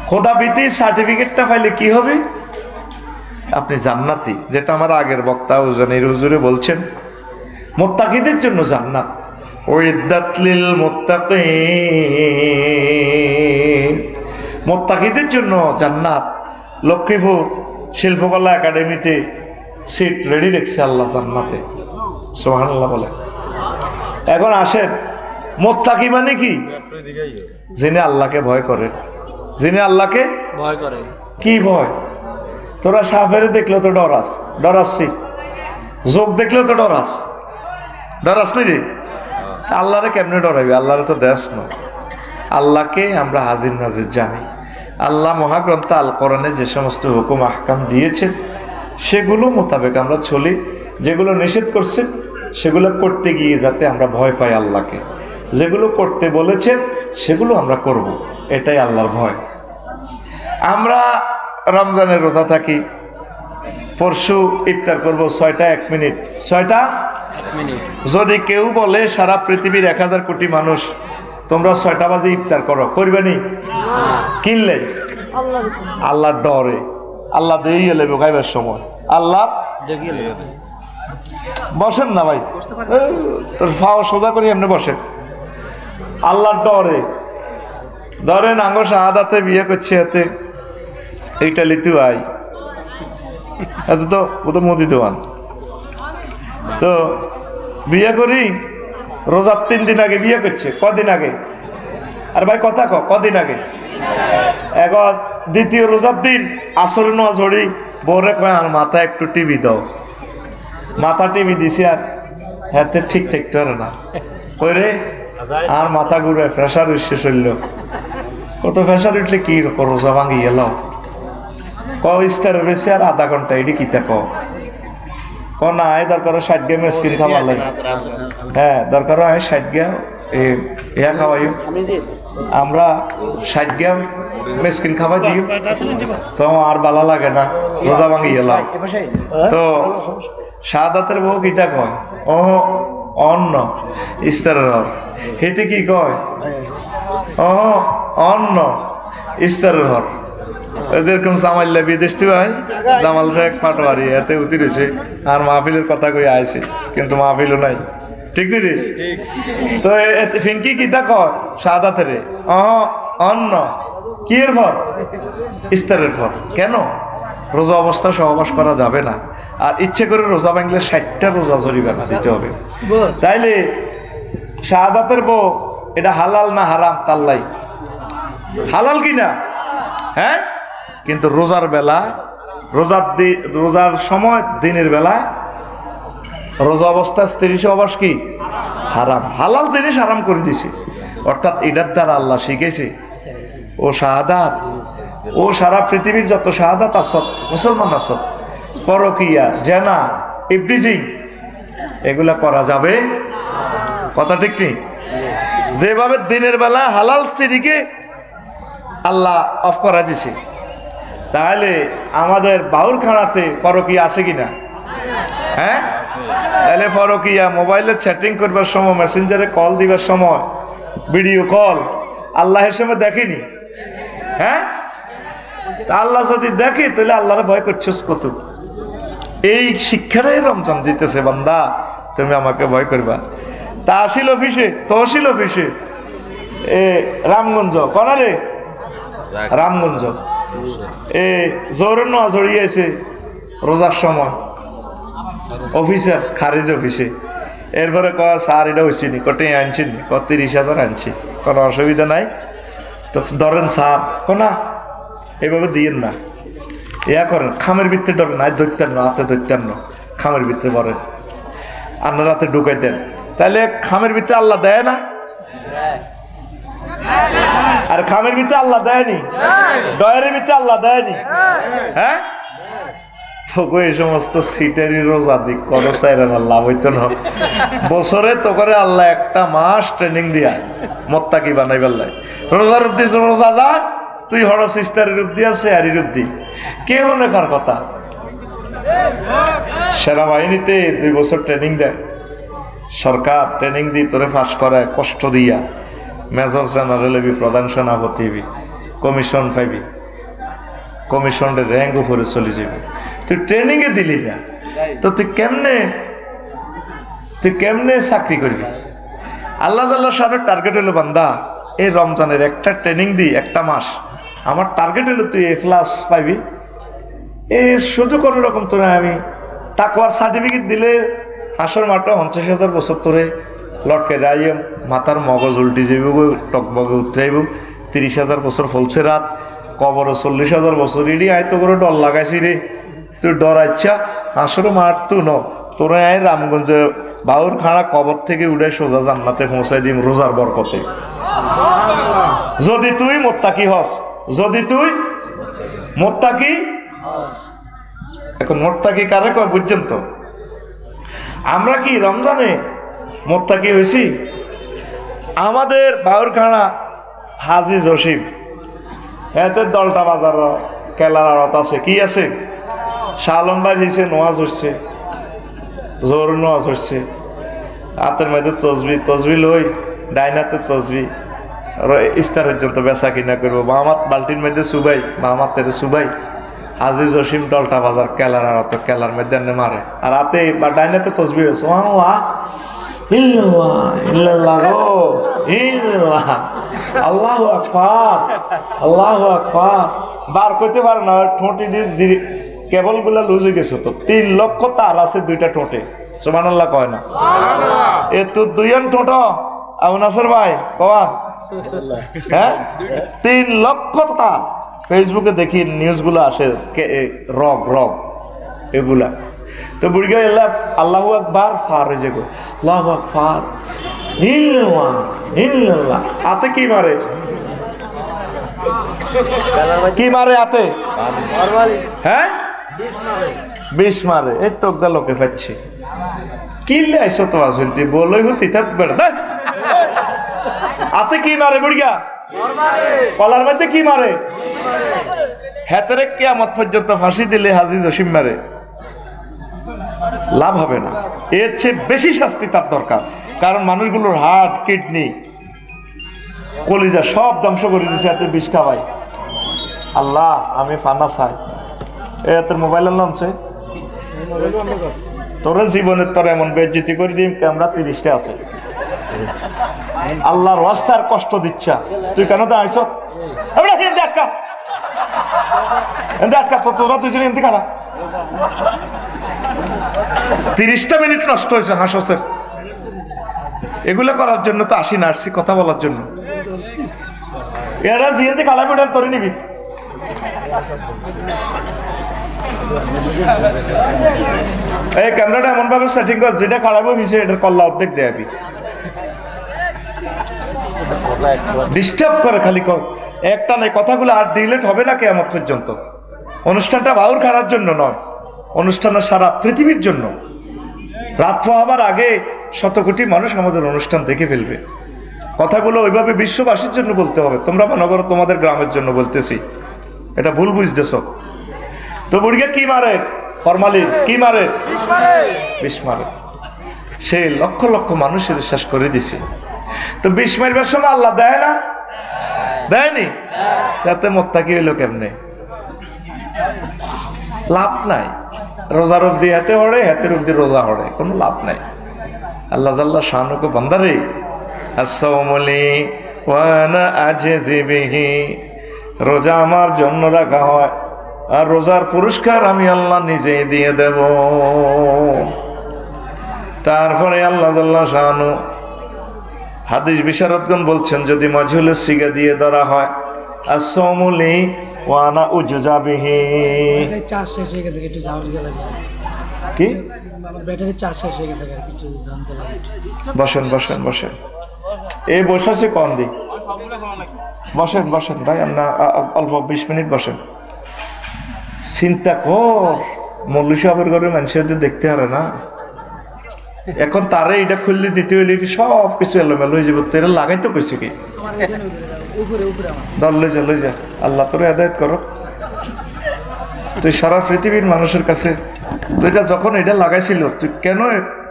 খোদা ভীতি সার্টিফিকেটটা পাইলে কি হবে? আপনি জান্নাতি, যেটা আমার আগের বক্তা উজানির হুজুরে বলছেন, মুত্তাকিদের জন্য জান্নাত। উইদ্দাত লিল মুত্তাকিন, মুত্তাকিদের জন্য জান্নাত। লক্ষ্মীপুর শিল্পকলা একাডেমিতে সিট রেডি রেখেছে আল্লাহ জান্নাতে, সুবহানাল্লাহ বলে। এখন আসেন, মুত্তাকি মানে কি? যিনি আল্লাহকে ভয় করেন, যিনি আল্লাহকে ভয় করেন। কি ভয়? তোরা সাপের দেখলেও তো ডরাস, ডরাসছি। যোগ দেখলেও তো ডরাস, ডরাস নি রে। আল্লাহরে কেমনে ডরাইবে? আল্লাহরে তো দেশ নয়। আল্লাহকে আমরা হাজির নাজির জানি। আল্লাহ মহাগ্রন্থ আল কোরআনে যে সমস্ত হুকুম আহকাম দিয়েছেন সেগুলো মোতাবেক আমরা চলি। যেগুলো নিষেধ করছেন সেগুলো করতে গিয়ে যাতে আমরা ভয় পাই আল্লাহকে। যেগুলো করতে বলেছেন সেগুলো আমরা করব, এটাই আল্লাহর ভয়। আমরা রমজানের রোজা থাকি, পরশু ইফতার করব 6টা 1 মিনিট, 6টা 1 মিনিট। যদি কেউ বলে সারা পৃথিবীর 1000 কোটি মানুষ তোমরা 6টা বাজে ইফতার করো, করবেনি? কিনলে আল্লাহর ডরে, আল্লাহ দিয়ে গেলে খাইবার সময় আল্লাহ বসেন না ভাই, তোর ফাও সোজা করি এমনি বসেন। আল্লাহর ডরে ধরেন আঙ্গো শাহাদাতে বিয়ে করছে, এতে এইটা লিতু আই, এত তো ও তো মোদি দেওয়ান। তো বিয়ে করি, রোজার 3 দিন আগে বিয়ে করছে। কদিন আগে? আর ভাই কথা কদিন আগে? এখন দ্বিতীয় রোজার দিন আসর নোয়া ঝড়ি বউরে কয় আর মাথা একটু টিভি দাও। মাথা টিভি দিছি আর হাতে ঠিক থাকতে পারে না, ওই রে আর মাথা ঘুরে প্রেশার উঠছে শরীর। কত প্রেশার উঠলে কি রোজা ভাঙি এলো? ইস্তার রয়েছে আর আধা ঘন্টা, এটি কিতা ক না দরকার 60 গ্রাম স্কিন খাওয়া লাগে। হ্যাঁ দরকার হয় 60 গ্রাম ইয়া খাওয়াই, আমরা 60 গ্রাম মেসকিন খাওয়াই দিই, তো আর ভালো লাগে না, রোজা ভাঙি এলাম। তো শাহাদাতের বউ কিতা কয়? ও অন্ন ইস্তারের হেতে কি কয়? ও অন্ন ইস্তারের হর। এরকম জামাইল্লা বিদেশ থেকে হয়, জামাল সাহেব পাটোয়ারি এতে উতি রয়েছে আর মাহফিলের কথা কই আইছে, কিন্তু মাহফিলও নাই, ঠিক নি রে? তো ফিঙ্কি কিতা কয় শাহাদাতের? অন্ন কি এর ফর? ইস্তারের ফর। কেন? রোজা অবস্থা সহবাস করা যাবে না, আর ইচ্ছে করে রোজা ভাঙলে 60টা রোজা জরিমানা দিতে হবে। তাইলে শাহাদাতের বউ এটা হালাল না হারাম? তাল্লাই হালাল কিনা? হ্যাঁ, কিন্তু রোজার বেলা, রোজার সময় দিনের বেলা রোজা অবস্থা স্ত্রী সহবাস কি হারাম? হালাল জিনিস হারাম করে দিছে। অর্থাৎ এটার দ্বারা আল্লাহ শিখেছে ও শাহাদাত, ও সারা পৃথিবীর যত শাহাদাত আসত মুসলমান আসত, পরকিয়া, জেনা, ইফটিজিং এগুলা করা যাবে? কথা ঠিক নেই? যেভাবে দিনের বেলা হালাল স্ত্রীকে আল্লাহ অফ করা দিছে, তাহলে আমাদের বাউরখানাতে পরকিয়া আছে কিনা? হ্যাঁ, তাহলে পরকিয়া মোবাইলে চ্যাটিং করবার সময়, মেসেঞ্জারে কল দিবার সময়, ভিডিও কল আল্লাহের সময় দেখেনি? হ্যাঁ, আল্লাহ যদি দেখে তাহলে আল্লাহরে ভয় করছিস কত? এই শিক্ষাটাই রমজান দিতেছে, বান্দা তুমি আমাকে ভয় করবা। তহসিল অফিসে রামগঞ্জ কনারে রামগঞ্জ জোরে নোয়া জড়িয়েছে রোজার সময় অফিসার খারিজ অফিসে। এরপরে কয় স্যার এটা হয়েছি নি, কটে আনছি নি, 30,000 আনছি, কোনো অসুবিধা নাই তো ধরেন স্যার। না এইভাবে দিয়েন না, ইয়া করেন খামের ভিতরে ধরেন, আয় ধরতেন না, হাতে ধরতেন না, খামের ভিতরে ভরেন, আপনার হাতে ঢুকাই দেন, তাহলে খামের ভিতরে আল্লাহ দেয় না? আর খামের ভিতরে আল্লাহ দেয়নি? ডয়ারের ভিতরে আল্লাহ দেয়নি? হ্যাঁ, তো এই সমস্ত সিটেরই রোজা দিক করো চাইলেন আল্লাহ হইতো না। বছরে তো করে আল্লাহ 1 মাস ট্রেনিং দিয়া মোত্তাকি বানাইবার লাগে। রোজার রূপ দিস, রোজা যা তুই হরস ইস্তারের রূপ দিয়া সেহারি রূপ দি, কে হনে কার কথা? সেনাবাহিনীতে 2 বছর ট্রেনিং দেয়, সরকার ট্রেনিং দিয়ে তোরে পাস করায় কষ্ট দিয়া মেজর জেনারেল হবি, প্রধান সেনাপতি হবি, কমিশন পাইবি, কমিশনের র্যাঙ্ক উপরে চলে যাবি। তুই ট্রেনিংয়ে দিলি না তো তুই কেমনে চাকরি করবি? আল্লাহ জাল্লাহ শানের টার্গেট হলো বান্দা এই রমজানের একটা ট্রেনিং দিই একটা মাস, আমার টার্গেট হলো তুই A+ পাইবি। এই শুধু কোনো রকম তোরা আমি তাকওয়ার সার্টিফিকেট দিলে হাসর মাঠে 50,000 বছর তোরে লটকে যাইম, মাথার মগজ উল্টি যাইব, টকবগে উতরাইব, 30,000 বছর ফলছে রাত, কবরে 40,000 বছর। ইডি আয় তো করে ডর লাগাইছি রে, তুই ডরাইচ্ছা হাসর মাঠ তু ন তোরা আয় রামগঞ্জে বাউর খাড়া কবর থেকে উঠে সোজা জান্নাতে পৌঁছাই দিম রোজার বরকতে। যদি তুই মোত্তাকি হস, যদি তুই মোত্তাকি। এখন মোত্তাকি কারে কয় বুঝছেন তো? আমরা কি রমজানে মোত্তাকি হয়েছি? আমাদের বাউরখানা হাজি জসিম এতে দলটা বাজার কেলার আড়ত আছে, কি আছে? শালম্বাই হয়েছে, নোয়াজ হচ্ছে, জোর নোয়াজ হচ্ছে, হাতের মধ্যে তসবি লই, ডাইনাতে তসবি ইস্তার পর্যন্ত বেচা কিনা করবো, মামাত বাল্টির মধ্যে সুবাই, মামাতের সুবাই। হাজি জসিম ডলটা বাজার কেলার আড়ত, কেলার মধ্যে মারে, আর হাতে বা ডাইনাতে তসবি হয়েছে, আল্লাহু আকবার, আল্লাহু আকবার। বার করতে পারে না, ঠোঁটি দিয়ে কেবল গুলা লুজ হয়ে গেছে। তো 3 লক্ষ তার আছে 2টা ঠোঁটে, সুবহানাল্লাহ কয় না? এ তো 2 ঠোঁট আবু নাসর ভাই কওয়া, হ্যাঁ 3 লক্ষ তার। ফেসবুকে দেখি নিউজগুলো আসে, রগ এগুলা। তো বুড়িগা এলা আল্লাহু আকবার ফার হয়ে যাবো, আল্লাহু আকবার ইল্লাল্লাহ। হাতে কি মারে? কি মারে হাতে? হ্যাঁ 20 মারে। এই তো লোকে পাচ্ছি কিনলে আইসো তো আসেন তুই বলই হতি হাতে কি মারে? বুড়িগা কলার মধ্যে কি মারে? হেতেরে কিয়ামত পর্যন্ত ফাঁসি দিলে হাজি জসিম মারে, লাভ হবে না। এর চেয়ে বেশি শাস্তি তার দরকার, কারণ মানুষগুলোর হার্ট, কিডনি, কলিজা সব ধ্বংস করে দিয়েছে এত বিষ খাওয়াই। আল্লাহ আমি ফানা চাই। এত মোবাইলের নামছে তোর জীবনের তোর এমন বেজ্জিতি করে দিম, ক্যামেরা 30টা আছে। আল্লাহর রাস্তার কষ্ট দিচ্ছা, তুই কেন তো আইস? তোরা দুজনে এমনি খানা 30টা মিনিট নষ্ট হয়েছে হাসসের। এগুলো করার জন্য তো আসি না, আসছি কথা বলার জন্য। এরা জিএনতে কালা মেডাল করে নিবি। এই ক্যামেরাটা এমন ভাবে সেটিং কর যেটা খারাপ হয়েছে এটার কল্লা অর্ধেক দেয়াবি। ডিস্টার্ব করে খালি একটা নাই, কথাগুলো আর ডিলেট হবে না কিয়ামত পর্যন্ত। অনুষ্ঠানটা বাউর খানার জন্য নয়, অনুষ্ঠানটা সারা পৃথিবীর জন্য। রাত হবার আগে 100 কোটি মানুষ আমাদের অনুষ্ঠান দেখে ফেলবে। কথাগুলো ওইভাবে বিশ্ববাসীর জন্য বলতে হবে। তোমরা মনে করো তোমাদের গ্রামের জন্য বলতেছি, এটা ভুল বুঝতেছ। তো বুড়িয়া কি মারে? ফরমালিন। কি মারে? বিষ মারে। সে লক্ষ লক্ষ মানুষের শেষ করে দিছে। তো বিষ মারবার সময় আল্লাহ দেয় না? দেয়নি? তাতে মোত্তাকি হইল কেমনে? লাভ নাই। রোজার অব্দি হাতে হড়ে, হাতের অব্দি রোজা হড়ে, কোনো লাভ নাই। আল্লাহ জাল্লা শানুকে বান্দারে আসসালামুলি ওয়ানা আজজি বিহি, রোজা আমার জন্য রাখা হয়, আর রোজার পুরস্কার আমি আল্লাহ নিজেই দিয়ে দেব। তারপরে আল্লাহ জাল্লা শানু হাদিস বিশারদগণ বলছেন, যদি মাজহুলের সিগা দিয়ে ধরা হয় আসসালামুলি ওয়ানা উজজা বিহি। চার্জ শেষ হয়ে গেছে, একটু যাও দিতে লাগে। কি ব্যাটারি চার্জ শেষ হয়ে গেছে, একটু জানতে লাগে। বসেন বসেন বসেন। এই বসাছে কোন দিক? বসেন বসেন ভাই, আমরা অল্প 20 মিনিট বসেন। চিন্তা কর, মৌলভী সাহেবের ঘরে মানুষের দেখতে পারে না। এখন তারে এটা খুললে দিতে হইলে সব কিছু এলোমেলো হয়ে যাবে। তেরা লাগাইতে কইছে কি? দল লই যা লই যা, আল্লাহ তোরে হেদায়েত করো। তুই সারা পৃথিবীর মানুষের কাছে তুই যখন এটা লাগাইছিল, তুই কেন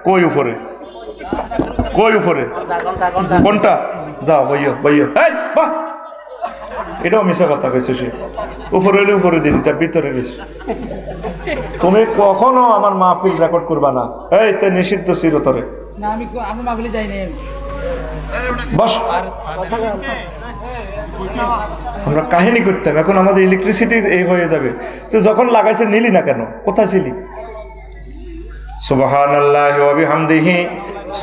কই উপরে কই উপরে কোনটা? যাও বইও বইও। এই বাহ, এটাও মিশা কথা কইছে সে। উপরে হইলে উপরে দিয়ে দিতে, ভিতরে গেছে। তুমি কখনো আমার মাহফিল রেকর্ড করবা না, এই তে নিষিদ্ধ চিরতরে। না আমি মাহফিলে যাই না। বস, আমরা কাহিনী করতাম, এখন আমাদের ইলেকট্রিসিটির এই হয়ে যাবে। তো যখন লাগাইছে নিলি না কেন? কোথায় ছিলি? সুবহানাল্লাহি ওয়া বিহামদিহি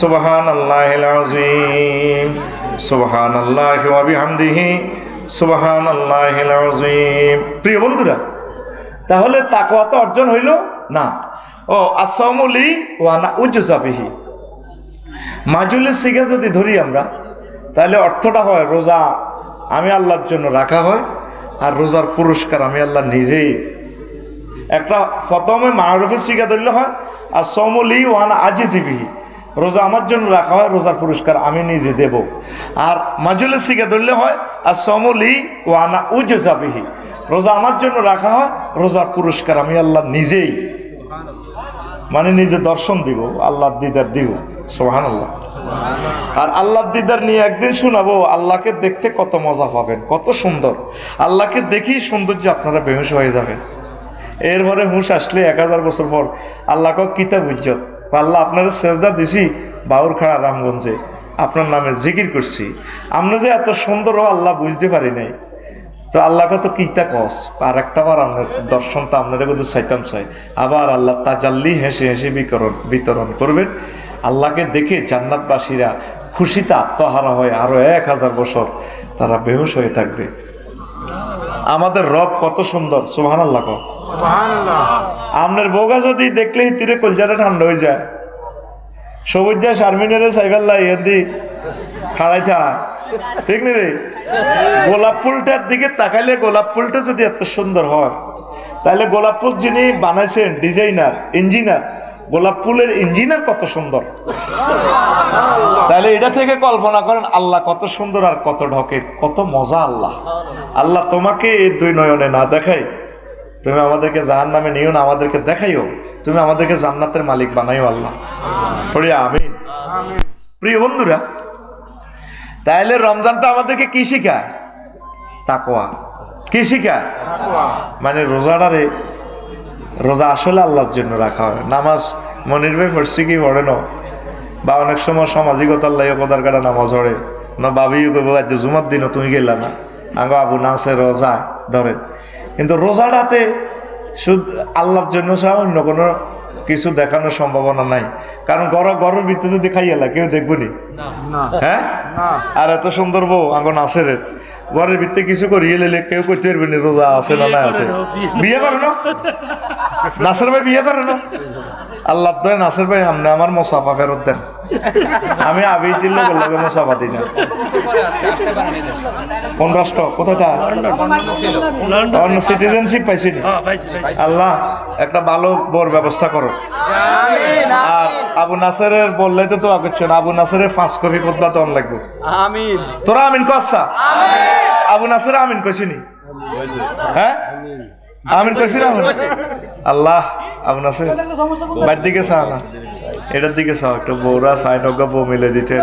সুবহানাল্লাহিল আযীম, সুবহানাল্লাহি ওয়া বিহামদিহি সুবহানাল্লাহিল আযীম। প্রিয় বন্ধুরা, তাহলে তাকওয়া তো অর্জন হইল না। ও আসামুলি ওয়া না উজজা বিহি, মাজুলের সিগা যদি ধরি আমরা, তাহলে অর্থটা হয় রোজা আমি আল্লাহর জন্য রাখা হয়, আর রোজার পুরস্কার আমি আল্লাহ নিজেই। একটা প্রথমে মারুফের সিগা ধরলে হয় আর সমলি ওয়ান আজিজিবিহি, রোজা আমার জন্য রাখা হয়, রোজার পুরস্কার আমি নিজে দেব। আর মাজুলের সিগা ধরলে হয় আর সমলি ওয়ানা উজজাবিহি, রোজা আমার জন্য রাখা হয়, রোজার পুরস্কার আমি আল্লাহ নিজেই, মানে নিজে দর্শন দিব, আল্লাহর দিদার দিব। সুবহানাল্লাহ। আর আল্লাহর দিদার নিয়ে একদিন শোনাবো, আল্লাহকে দেখতে কত মজা পাবেন, কত সুন্দর। আল্লাহকে দেখেই সৌন্দর্য আপনারা বেহুশ হয়ে যাবেন। এরপরে হুঁশ আসলে 1000 বছর পর আল্লাহকে কিতাব উজ্জত, আল্লাহ আপনারা সেজদা দিছি বাউরখাড়া রামগঞ্জে, আপনার নামে জিকির করছি, আমরা যে এত সুন্দর আল্লাহ বুঝতে পারি নাই। তো আল্লাহকে তো কিতা কস, আর একটা বার আপনার দর্শনটা আপনারা কিন্তু চাইতাম চাই। আবার আল্লাহ তাজাল্লি হেসে হেসে বিতরণ করবেন। আল্লাহকে দেখে জান্নাতবাসীরা খুশিতে আত্মহারা হয়, আরো 1000 বছর তারা বেহুশ হয়ে থাকবে। আমাদের রব কত সুন্দর, সুবহানাল্লাহ। সুবহানাল্লাহ। আপনার বউগা যদি দেখলেই তীরে কলজাটা ঠান্ডা হয়ে যায়, সবুজ যায় শারমিনের সাইফাল্লাহ এদি খাড়াই থাক, ঠিক নি রে? গোলাপ ফুলটার দিকে তাকাইলে গোলাপ ফুলটা যদি এত সুন্দর হয়, তাহলে গোলাপ ফুল যিনি বানাইছেন ডিজাইনার, ইঞ্জিনিয়ার, গোলাপ ফুলের ইঞ্জিনিয়ার কত সুন্দর। তাহলে এটা থেকে কল্পনা করেন আল্লাহ কত সুন্দর আর কত ঢকে, কত মজা আল্লাহ। আল্লাহ তোমাকে এই দুই নয়নে না দেখাই, তুমি আমাদেরকে জাহান্নামে নিও না, আমাদেরকে দেখাইও, তুমি আমাদেরকে জান্নাতের মালিক বানাইও আল্লাহ। পড়ি আমিন। প্রিয় বন্ধুরা, তাইলে রমজানটা আমাদেরকে কি শিখায়? তাকওয়া। কি শিখায়? মানে রোজাটারে, রোজা আসলে আল্লাহর জন্য রাখা হয়। নামাজ মনির ভাই পড়ছি কি পড়ে না, বা অনেক সময় সামাজিকতার লাগে কদার কাটা নামাজ পড়ে না, ভাবিও কইব আজ জুমার দিনও তুমি গেলা না, আগে আবু নাসে রোজা ধরেন। কিন্তু রোজাটাতে শুধু আল্লাহর জন্য ছাড়া অন্য কোনো কিছু দেখানোর সম্ভাবনা নাই। কারণ ঘরের ভিতরে যদি খাইয়ালা কেউ দেখবো নি, হ্যাঁ? আর এত সুন্দর বউ আঙ্গ নাসের ঘরের ভিতরে কিছু করিয়ে লেলে কেউ করতে পারবে না রোজা আছে না না আছে। বিয়ে করে না নাসের ভাই, বিয়ে করে না। আল্লাহ দয় নাসের ভাই আমনে আমার মোসাফা ফেরত দেন, আমি আবি দিলে বললাম মোসাফা দিই না। কোন রাষ্ট্র? কোথায় তা? অন্য সিটিজেনশিপ পাইছি। আল্লাহ একটা ভালো বোর ব্যবস্থা করো। আর আবু নাসেরের বললে তো দোয়া করছেন, আবু নাসেরের 5 কপি খুতবা তো লাগবে। আমিন। তোরা আমিন কচ্ছা? আবু নাসের আমিন কইছিনি? হ্যাঁ আমিন কইছি না? আল্লাহ আবু নাসের বাইর দিকে চা না, এটার দিকে চাও, একটু বউরা সাইড হোক বউ মিলে দিতে।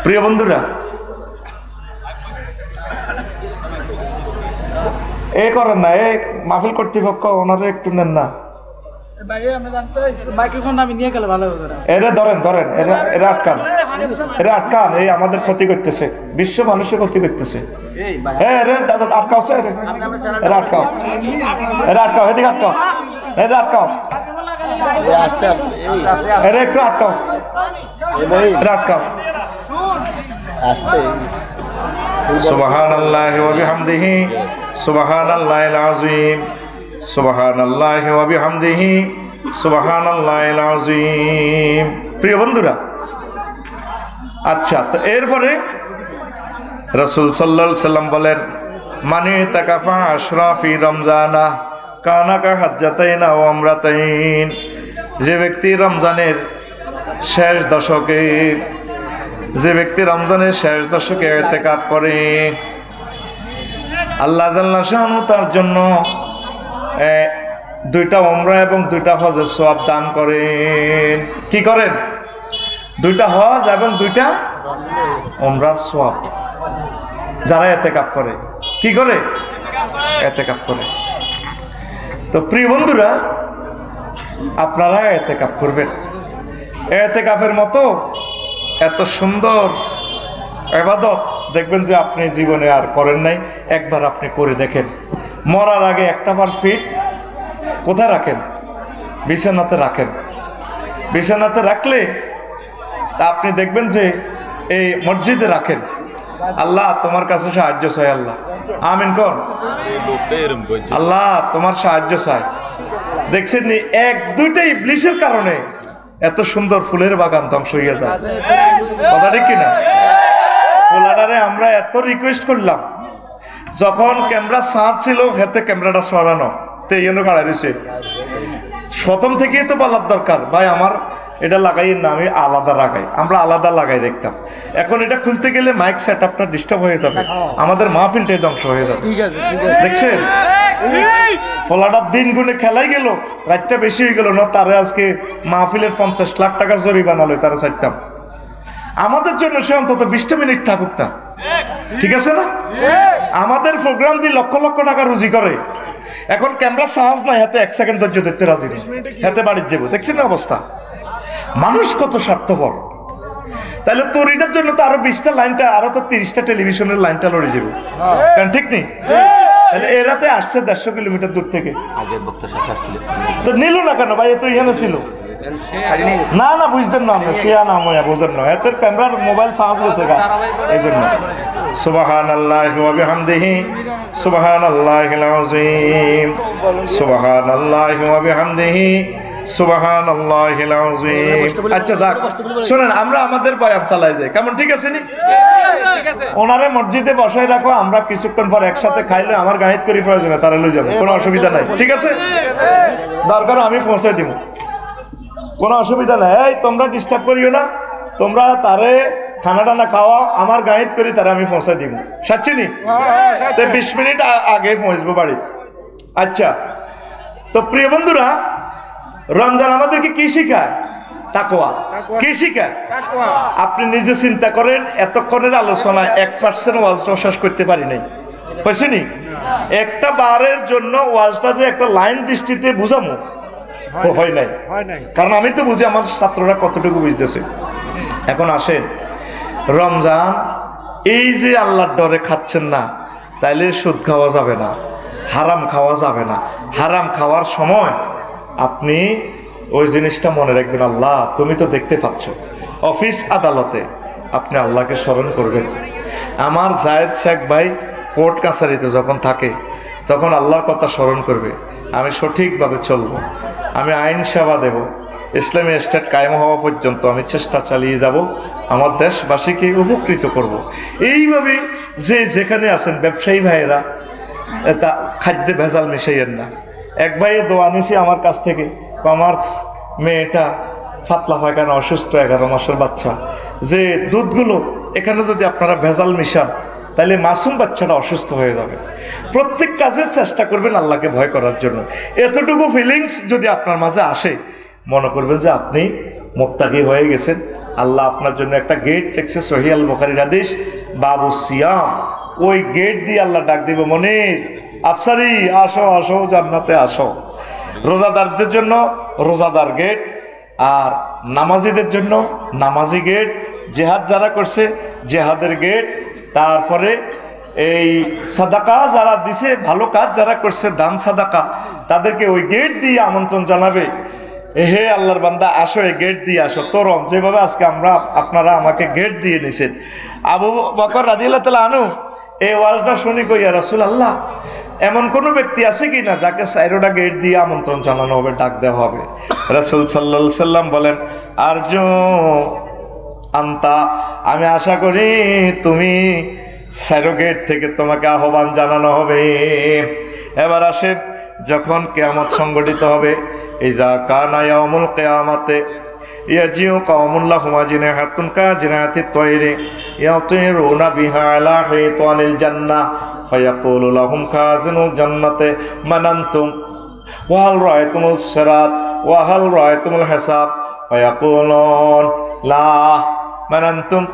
প্রিয় বন্ধুরা, এ করেন না, এই মাহফিল কর্তৃপক্ষ ওনারা একটু নেন না। এরা ধরেন ধরেন, এরা আটকান, এরা আটকান, এই আমাদের ক্ষতি করতেছে, বিশ্ব মানুষের ক্ষতি করতেছে। আটকাও, এরা আটকাও, এরা আটকাও, এদিকে আটকাও, এদের আটকাও, এরা একটু আটকাও, এরা আটকাও। সুবহানাল্লাহি ওয়া বিহামদিহি সুবহানাল্লাহিল আযীম, সুবহানাল্লাহি ওয়া বিহামদিহি সুবহানাল্লাহিল আযীম। প্রিয় বন্ধুরা, আচ্ছা, তো এরপরে রাসূল সাল্লাল্লাহু আলাইহি সাল্লাম বলেন, মানি তাকাফা আশরাফি রমজানা কানা কা হাজ্জাতাইন ওয়া উমরাতাইন। যে ব্যক্তি রমজানের শেষ দশকে, যে ব্যক্তি রমজানের শেষ দশকে ইতিকাফ করে, আল্লাহ জাল্লা শানু তার জন্য 2টা উমরা এবং 2টা হজের সওয়াব দান করেন। কি করেন? 2টা হজ এবং 2টা উমরার সওয়াব যারা ইতিকাফ করে। কি করে? ইতিকাফ করে। তো প্রিয় বন্ধুরা, আপনারা ইতিকাফ করবেন। ইতিকাফের মতো এত সুন্দর ইবাদত দেখবেন যে আপনি জীবনে আর করেন নাই। একবার আপনি করে দেখেন। মরার আগে একটা বার ফিট কোথায় রাখেন? বিছানাতে রাখেন। বিছানাতে রাখলে তা আপনি দেখবেন যে এই মসজিদে রাখেন। আল্লাহ তোমার কাছে সাহায্য চাই। আল্লাহ আমিন কর। আল্লাহ তোমার সাহায্য চাই। দেখছেন নি, 1-2টা ইবলিসের কারণে এত সুন্দর ফুলের বাগান ধ্বংস হয়ে যায়। কথা ঠিক কিনা? পোলাডারে আমরা এত রিকোয়েস্ট করলাম, যখন ক্যামেরা সার ছিল হাতে ক্যামেরাটা সরানো, তো এই জন্য কাড়া দিছে। প্রথম থেকেই তো বলার দরকার, ভাই আমার এটা লাগাই না, আমি আলাদা লাগাই। আমরা আলাদা লাগাই দেখতাম। এখন এটা খুলতে গেলে মাইক সেট আপটা ডিস্টার্ব হয়ে যাবে, আমাদের মাহফিলটাই ধ্বংস হয়ে যাবে। দেখছেন ফলাটার দিন গুনে খেলাই গেল, রাতটা বেশি হয়ে গেল না, তারা আজকে মাহফিলের 50 লাখ টাকা জরিমানা লয় তারা চাইতাম। আমাদের জন্য সে অন্তত 20টা মিনিট থাকুক না, ঠিক আছে না? আমাদের প্রোগ্রাম দিয়ে লক্ষ লক্ষ টাকা রুজি করে। এখন ক্যামেরা সাহস নাই, হাতে 1 সেকেন্ড ধৈর্য ধরতে রাজি নেই, হাতে বাড়ির যাবো। দেখছেন না অবস্থা? মানুষ কত স্বার্থপর। তাহলে তোর এটার জন্য তো আরো 20টা লাইনটা, আরো তো 30টা টেলিভিশনের লাইনটা লড়ে যাবো, কারণ ঠিক নেই? তাহলে এরাতে আসছে 150 কিলোমিটার দূর থেকে, আগের বক্তার সাথে আসছিল তো নিল না কেন? ভাই তো এখানে ছিল না, না বুঝতেন না আমরা শিয়া নাম হইয়া বোঝেন না, এত ক্যামেরার মোবাইল চার্জ গেছে গা, এই জন্য। সুবহানাল্লাহি ওয়া বিহামদিহি সুবহানাল্লাহিল আযীম সুবহানাল্লাহি ওয়া বিহামদিহি সুবহানাল্লাহিল আযীম। আচ্ছা যাক, শুনেন আমরা আমাদের বয়ান চালাই যাই, কেমন? ঠিক আছে নি? ওনারে মসজিদে বসাই রাখো, আমরা কিছুক্ষণ পর একসাথে খাইলে আমার গাইড করি প্রয়োজনে তারা লই যাবে, কোনো অসুবিধা নাই, ঠিক আছে? দরকার আমি পৌঁছাই দিব, কোনো অসুবিধা নাই। এই তোমরা ডিস্টার্ব করিও না, তোমরা তারে খানা টানা খাওয়া, আমার গাইড করি তারা আমি পৌঁছাই দিব, সাচ্ছিনি? 20 মিনিট আগে পৌঁছবো বাড়ি। আচ্ছা, তো প্রিয় বন্ধুরা, রমজান আমাদেরকে কি শিখায়? তাকওয়া। কি শিখায়? আপনি নিজে চিন্তা করেন, এতক্ষণের আলোচনায় 1% ওয়াজটা শেষ করতে পারি নাই, বুঝছেনি? একটা বারের জন্য ওয়াজটা যে একটা লাইন দৃষ্টিতে বুঝামো হয় নাই, কারণ আমি তো বুঝি আমার ছাত্ররা কতটুকু বুঝতেছে। এখন আসেন, রমজান এই যে আল্লাহর ডরে খাচ্ছেন না, তাইলে সুদ খাওয়া যাবে না, হারাম খাওয়া যাবে না। হারাম খাওয়ার সময় আপনি ওই জিনিসটা মনে রাখবেন, আল্লাহ তুমি তো দেখতে পাচ্ছ। অফিস আদালতে আপনি আল্লাহকে স্মরণ করবেন। আমার জায়েদ শেখ ভাই কোর্ট কাছারিতে যখন থাকে তখন আল্লাহর কথা স্মরণ করবে, আমি সঠিকভাবে চলব, আমি আইন সেবা দেব, ইসলামী স্টেট কায়েম হওয়া পর্যন্ত আমি চেষ্টা চালিয়ে যাব, আমার দেশবাসীকে উপকৃত করব। এইভাবে যে যেখানে আছেন ব্যবসায়ী ভাইয়েরা, তা খাদ্যে ভেজাল মিশাইয়েন না। এক ভাইয়ে দোয়া নিছি আমার কাছ থেকে, আমার মেয়েটা পাতলা পায়খানা, অসুস্থ, 11 মাসের বাচ্চা, যে দুধগুলো এখানে যদি আপনারা ভেজাল মিশান তাহলে মাসুম বাচ্চাটা অসুস্থ হয়ে যাবে। প্রত্যেক কাজে চেষ্টা করবেন আল্লাহকে ভয় করার জন্য। এতটুকু ফিলিংস যদি আপনার মাঝে আসে, মনে করবেন যে আপনি মুত্তাকি হয়ে গেছেন। আল্লাহ আপনার জন্য একটা গেট রেখেছে, সহিহ আল বুখারীর হাদিস, বাবু সিয়াম। ওই গেট দিয়ে আল্লাহ ডাক দিব, মনির আফসারি আসো আসো, জান্নাতে আসো। রোজাদারদের জন্য রোজাদার গেট, আর নামাজিদের জন্য নামাজি গেট, জেহাদ যারা করছে জেহাদের গেট, তারপরে এই সাদাকা যারা দিছে, ভালো কাজ যারা করছে, দান সাদাকা, তাদেরকে ওই গেট দিয়ে আমন্ত্রণ জানাবে, হে আল্লাহর বান্দা আসো, এই গেট দিয়ে আসো। তোরম যেভাবে আজকে আপনারা আমাকে গেট দিয়ে নিছেন। আবু বকর রাদিয়াল্লাহু তাআলা আনহু এই ওয়াজটা শুনি কই, ইয়া রাসূলুল্লাহ, এমন কোন ব্যক্তি আছে কি না যাকে 4টা গেট দিয়ে আমন্ত্রণ জানানো হবে, ডাক দেওয়া হবে? রাসূল সাল্লাল্লাহু আলাইহি সাল্লাম বলেন, আরজু আন্তা, আমি আশা করি তুমি 4 গেট থেকে তোমাকে আহ্বান জানানো হবে। এবার আসেন, যখন কিয়ামত সংগঠিত হবে, ইজা কানা ইয়াউমুল কিয়ামাতে ইয়াজিউ কওমুন লাহুম আজনিহাতুন কাজিনাতিত তায়রি ইয়াতিরুনা বিহা আলা হিতানিল জান্নাহ ফায়াকুলু লাহুম খাজিনুল জান্নাতি মান আনতুম। ওয়াহাল রাআইতুমুস সিরাত ওয়াহাল রাআইতুমুল হিসাব ফায়াকুলুন লা মান আনতুম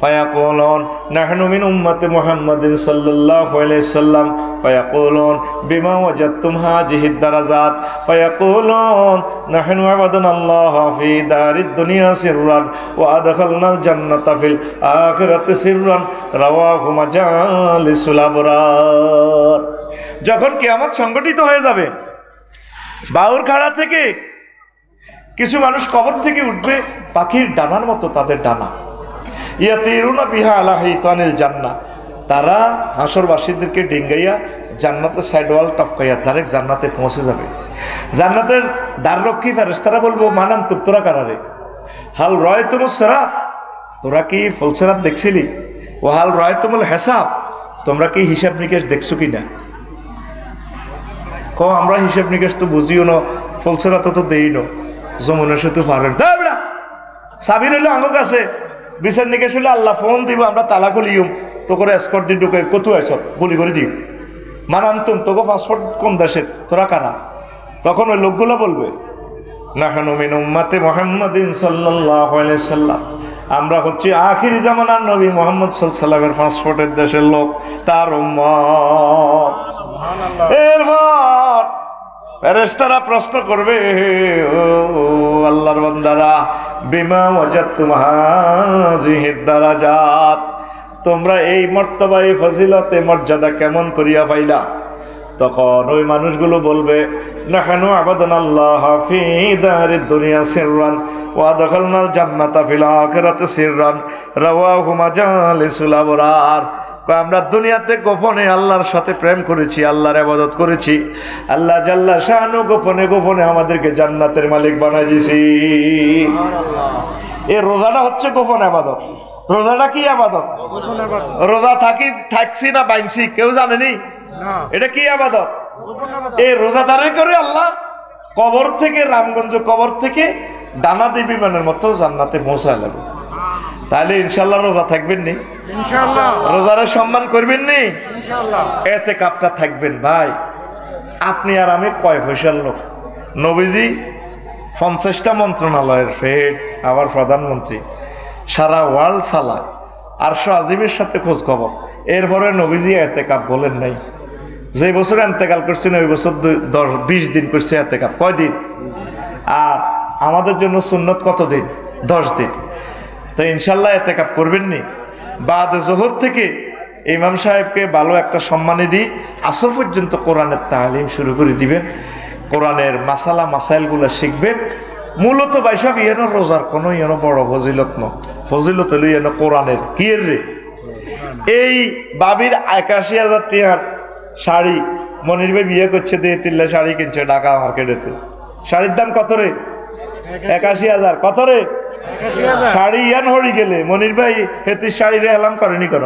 فيقولون نحن من أمة محمد صلى الله عليه وسلم فيقولون بما وجدتم هذه الدرجات فيقولون نحن عبدنا الله في دار الدنيا سرا وأدخلنا الجنة في الآخرة سرا رواه مجالس الأبرار যখন কিয়ামত সংগঠিত হয়ে যাবে বাউরখাড়া থেকে কিছু মানুষ কবর থেকে উঠবে পাখির ডানার মতো তাদের ডানা ইয়াতিরুনা বিহা আলা হিতানিল জান্নাহ তারা হাসরবাসীদেরকে ডিঙ্গাইয়া জান্নাতের সাইড ওয়াল টপকাইয়া ডাইরেক্ট জান্নাতে পৌঁছে যাবে জান্নাতের দ্বাররক্ষী ফেরেশতারা বলবো মানাম তোরা কারারে হাল রাআইতুমুস সিরাত তোরা কি ফুলসিরাত দেখছিলি ও হাল রাআইতুমুল হিসাব তোমরা কি হিসাব নিকেশ দেখছো কিনা কো আমরা হিসাব নিকেশ তো বুঝিও না ফুলসিরাত তো দেই না যমুনা সেতু পারের দাবড়া সাবির হলো আঙ্গ কাছে বিচার নিকেশ হলে আল্লাহ ফোন দিব আমরা তালা খুলিম তো করে এসকর্ট দিন ঢুকে কত আইস গুলি করে দিও মানান্তুম তোকে পাসপোর্ট কোন দেশের তোরা কারা তখন ওই লোকগুলো বলবে নাহনু মিন উম্মতি মুহাম্মাদিন সাল্লাল্লাহু আলাইহি সাল্লাম আমরা হচ্ছি আখির জামানার নবী মুহাম্মদ সাল্লাল্লাহু আলাইহি সাল্লামের পাসপোর্টের দেশের লোক তার উম্মত সুবহানাল্লাহ এরপর ফেরেশতারা প্রশ্ন করবে ও আল্লাহর বান্দারা বিমা ওয়াজাদতুম হাযিহিদ দারাজাত তোমরা এই মর্তবা এই ফজিলতে মর্যাদা কেমন করিয়া পাইলা তখন ওই মানুষগুলো বলবে নাহানু আবাদানাল্লাহ ফি দারিদ দুনিয়া সিররান ওয়া দাখালনাল জান্নাতা ফিল আখিরাতি সিররান রাওয়াহু মাজালিসুল আবরার আমরা দুনিয়াতে গোপনে আল্লাহর সাথে প্রেম করেছি আল্লাহর ইবাদত করেছি আল্লাহ জাল্লা শানু গোপনে গোপনে আমাদেরকে জান্নাতের মালিক বানাই দিয়েছি এই রোজাটা হচ্ছে গোপন ইবাদত রোজাটা কি ইবাদত রোজা থাকছি না বাইনছি কেউ জানেনি এটা কি ইবাদত এই রোজাদারে করে আল্লাহ কবর থেকে রামগঞ্জ কবর থেকে ডানা দিয়ে বিমানের মতো জান্নাতে পৌঁছায় লাগবে তাহলে ইনশাল্লাহ রোজা থাকবেন নি ইনশাআল্লাহ রোজারে সম্মান করবেন নি ইনশাআল্লাহ ইতিকাফটা থাকবেন ভাই আপনি আর আমি কয় পয়সার লোক নবীজি 50টা মন্ত্রণালয়ের হেড আবার প্রধানমন্ত্রী সারা ওয়ার্ল্ড চালায় আরশে আজিমের সাথে খোঁজ খবর এরপরে নবীজি ইতিকাফ বলেন নাই যে বছর ইন্তেকাল করছেন ওই বছর 20 দিন করছে ইতিকাফ কয় দিন আর আমাদের জন্য সুন্নত কত দিন 10 দিন তো ইনশাল্লাহ ইতিকাফ করবেন নি বাদ জোহর থেকে ইমাম সাহেবকে ভালো একটা সম্মানী দিই আসর পর্যন্ত কোরআনের তালিম শুরু করে দিবেন কোরআনের মাসালা মাসাইলগুলো শিখবেন মূলত বাইসাব ইয়েন রোজার কোনো ইয়েন বড় ফজিলত ন ফজিলত হলো ইয়েন কোরআনের কি এর রে এই বাবির ৮১,০০০ টাকার শাড়ি মনির ভাই বিয়ে করছে দিয়ে তিল্লা শাড়ি কিনছে ঢাকা মার্কেটে তো শাড়ির দাম কত রে ৮১,০০০ কত রে শাড়ি ইয়ান হরি গেলে মনির ভাই হেতির শাড়ি রে এলাম করেনি কেন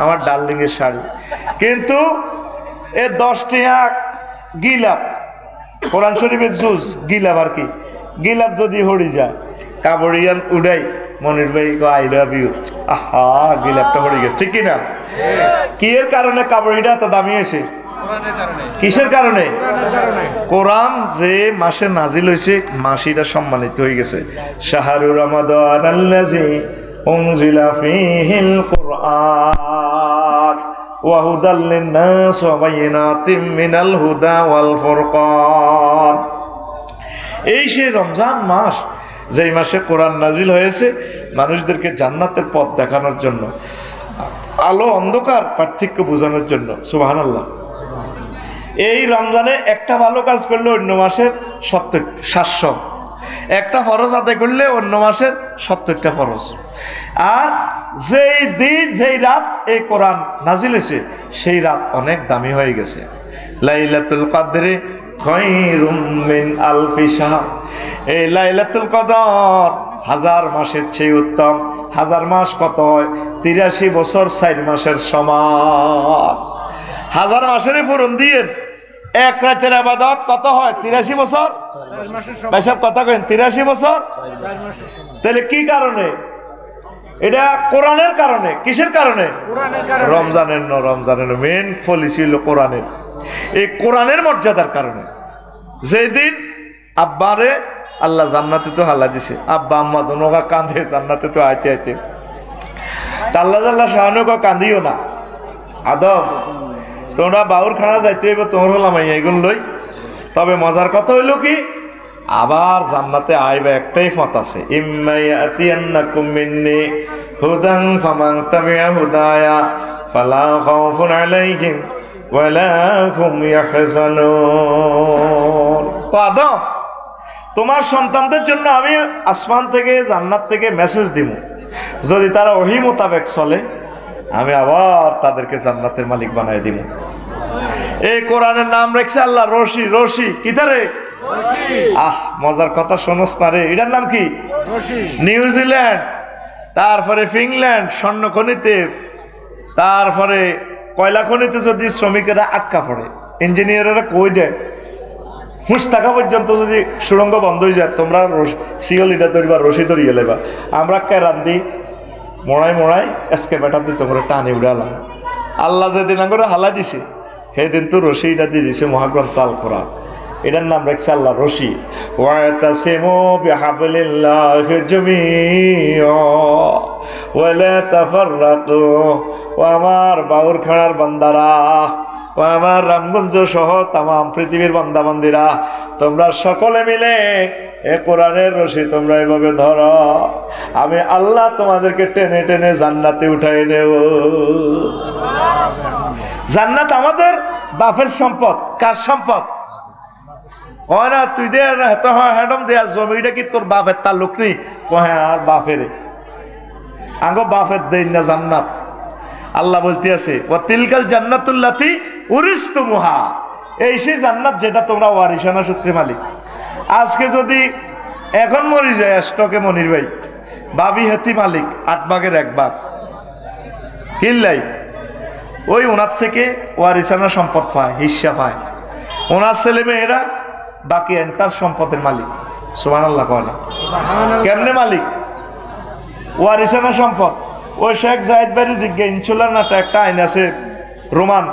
আমার ডার্লিং এর শাড়ি কিন্তু এ 10 টাকা গিলাপ কোরআন শরীফের জুজ গিলাপ আর কি গিলাপ যদি হরি যায় কাবড়িয়ান উড়াই মনির ভাই আই লাভ ইউ আহা গিলাপটা হরি গেছে ঠিক কিনা কি এর কারণে কাবড়িটা এত দামি আছে কিসের কারণে কোরআন যে মাসে নাজিল হয়েছে মাসিটা সম্মানিত হয়ে গেছে শাহরুর রমাদান আল্লাযী উনজিলা ফীহিল কুরআন ওয়া হুদাল লিন-নাস ওয়া বায়িনাতিম মিনাল হুদা ওয়াল ফুরকান এই সে রমজান মাস যেই মাসে কোরআন নাজিল হয়েছে মানুষদেরকে জান্নাতের পথ দেখানোর জন্য আলো অন্ধকার পার্থক্য বোঝানোর জন্য সুবহানাল্লাহ এই রমজানে একটা ভালো কাজ করলে অন্য মাসের 700 একটা ফরজ আদায় করলে অন্য মাসের 70টা ফরজ আর যেই দিন যেই রাত এই কোরআন নাজিল হয়েছে সেই রাত অনেক দামি হয়ে গেছে লাইলাতুল কদরে খায়রুম মিন আলফি শাহর এই লাইলাতুল কদর 1000 মাসের চেয়ে উত্তম 1000 মাস কত হয় 83 বছর 4 মাসের সমান 1000 মাসেরই পূরণ দিয়ে এক রাতের ইবাদত কত হয় 83 বছর ভাই সব কথা কইন 83 বছর তাহলে কি কারণে এটা কোরআনের কারণে কিসের কারণে রমজানের মেন পলিসি হলো কোরআনের এই কোরআনের মর্যাদার কারণে। যেদিন আব্বারে আল্লাহ জান্নাতে তো হাল্লা দিছে, আব্বা আম্মা দোনোগা কাঁদে জান্নাতে তো আইতে আইতে, তা আল্লাহ জাল্লাহ শাহানুক কান্দিও না, আদম তোমরা বাউর খানা যাইতে হইব, তোমার হলাম এইগুলো লই। তবে মজার কথা হইল কি, আবার জান্নাতে আইবা একটাই পথ আছে, ইম্মাইয়াতিয়ান্নাকুম মিন্নি হুদান ফামান তাবিআ হুদায়া ফালা খাউফুন আলাইহিম ওয়ালা হুম ইয়াহজানুন। আদম তোমার সন্তানদের জন্য আমি আসমান থেকে জান্নাত থেকে মেসেজ দিব, যদি তারা ওহী মোতাবেক চলে আমি আবার তাদেরকে জান্নাতের মালিক বানাই দিব। এই কোরআনের নাম রাখছে আল্লাহ রশি। রশি কিতারে? আহ মজার কথা শোনস না রে, এটার নাম কি? নিউজিল্যান্ড, তারপরে ফিনল্যান্ড স্বর্ণ খনিতে, তারপরে কয়লা খনিতে যদি শ্রমিকেরা আটকা পড়ে, ইঞ্জিনিয়ারেরা কই দেয় হুঁশ থাকা পর্যন্ত যদি সুড়ঙ্গ বন্ধ হয়ে যায়, তোমরা শিওলিটা ধরিবা, রশি ধরিয়ে লেবা, আমরা কেরান দিই মোড়াই মোড়াই এসকে বেটার দিতে করে টানি উড়ালাম। আল্লাহ যেদিন করে হালা দিছে সেদিন তো রশিটা দিয়ে দিছে মহাগ্রন্থ আল কোরআন, এটার নাম রাখছে আল্লাহ রশি। ওয়াতাসিমু বিহাবলিল্লাহি জামিআ ওয়ালা তাফাররাকু। ও আমার বাউরখানার বান্দারা, ও আমার রামগঞ্জ সহ তামাম পৃথিবীর বান্দা বান্দিরা, তোমরা সকলে মিলে এ কোরআনের রশি তোমরা এভাবে ধরো, আমি আল্লাহ তোমাদেরকে টেনে টেনে জান্নাতে উঠাই নেব। জান্নাত আমাদের বাপের সম্পদ। কার সম্পদ? কয় না তুই দে তো হ্যাডম দেয়া জমিটা কি তোর বাপের তাল্লুক নেই? কয় আর বাপের আঙ্গ বাপের দেই না জান্নাত। আল্লাহ বলতে আছে ও তিলকাল জান্নাতুল্লাতি উরিস্তুমুহা, এই সেই জান্নাত যেটা তোমরা ওয়ারিসানা সূত্রে মালিক। আজকে যদি এখন মরি যায় স্টকে মনির ভাই বাবি হাতি মালিক 8 ভাগের 1 ভাগ হিল্লাই, ওই ওনার থেকে ওয়ারিসানা সম্পদ পায়, হিস্সা পায়। ওনার ছেলে মেয়েরা বাকি এন্টার সম্পদের মালিক। সুবহানাল্লাহ কয় না? কেমনে মালিক? ওয়ারিসানা সম্পদ। ওই শেখ জাহিদ বাড়ি জিজ্ঞা ইনসুলার নাটা একটা আইন আছে রোমান,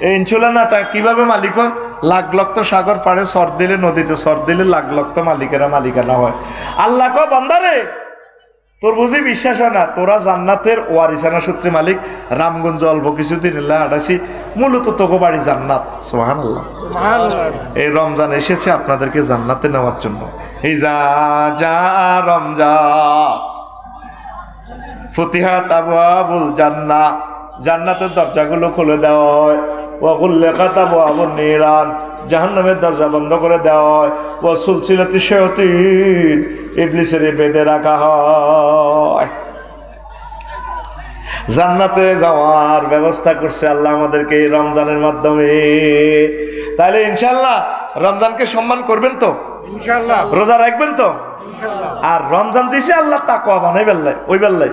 এই ইনসুলার নাটা কিভাবে মালিক হয়? লাখ লক্ষ সাগর পাড়ে সর দিলে, নদীতে সর দিলে লাখ লক্ষ মালিকেরা মালিকানা হয়। আল্লাহ কো বান্দারে তোর বুঝি বিশ্বাস হয় না, তোরা জান্নাতের ওয়ারিসানা সূত্রে মালিক। রামগঞ্জ অল্প কিছুদিন আটাছি, মূলত তোকে বাড়ি জান্নাত। সুবহানাল্লাহ। এই রমজান এসেছে আপনাদেরকে জান্নাতে নেওয়ার জন্য। এই যা রমজান ফতিহাত আবওয়াবুল জান্নাহ, জান্নাতের দরজাগুলো খুলে দেওয়া হয়। ওয়া গুল্লিকাত আবওয়াবুন নিরান, জাহান্নামের দরজা বন্ধ করে দেওয়া হয়। ওয়া সুলসিলাতি শায়াতিন, ইবলিসের বেঁধে রাখা হয়। জান্নাতে যাওয়ার ব্যবস্থা করছে আল্লাহ আমাদেরকে এই রমজানের মাধ্যমে। তাহলে ইনশাআল্লাহ রমজানকে সম্মান করবেন তো? ইনশাআল্লাহ। রোজা রাখবেন তো? ইনশাআল্লাহ। আর রমজান দিছে আল্লাহ তাকওয়া বানাই বেল্লাই, ওই বেল্লাই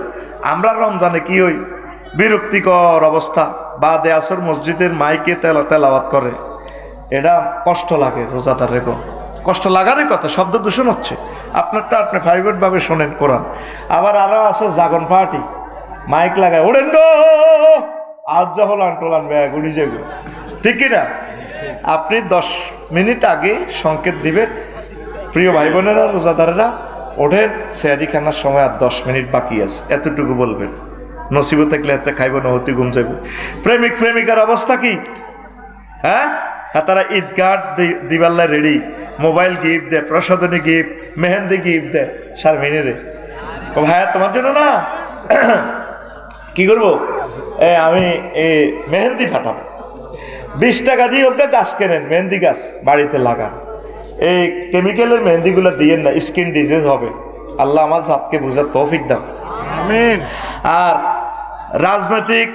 আমরা রমজানে কি ওই বিরক্তিকর অবস্থা, বাদে আসর মসজিদের মাইকে তেলাওয়াত করে, এটা কষ্ট লাগে। রোজাদার রেখো কষ্ট লাগারই কথা, শব্দ দূষণ হচ্ছে। আপনারটা আপনি প্রাইভেট ভাবে শোনেন কোরআন। আবার আরো আছে জাগন পার্টি, মাইক লাগায় ওড়েন গো আজ যখন আন্টোলান ব্যাগ উড়ি যাবে, ঠিক কিনা? আপনি 10 মিনিট আগে সংকেত দিবেন, প্রিয় ভাই বোনেরা রোজাদারেরা ওঠেন, সেহারি খানার সময় আর 10 মিনিট বাকি আছে, এতটুকু বলবেন। নসিব থাকলে এতে খাইব না, হতে ঘুম যাবে। প্রেমিক প্রেমিকার অবস্থা কি? হ্যাঁ, তারা ঈদগাহ দিবাল্লা রেডি, মোবাইল গিফট দেয়, প্রসাদনী গিফট, মেহেন্দি গিফট দেয়। শারমিনে ও ভাইয়া তোমার জন্য না কি করবো, আমি মেহেন্দি ফাটাবো, 20 টাকা দিয়ে ওকে গাছ কেনেন, মেহেন্দি গাছ বাড়িতে লাগান। এই কেমিক্যালের মেহেন্দিগুলো দিয়েন না, স্কিন ডিজিজ হবে। আল্লাহ আমার জাতকে বুঝার তৌফিক দাও, আমিন। আর রাজনৈতিক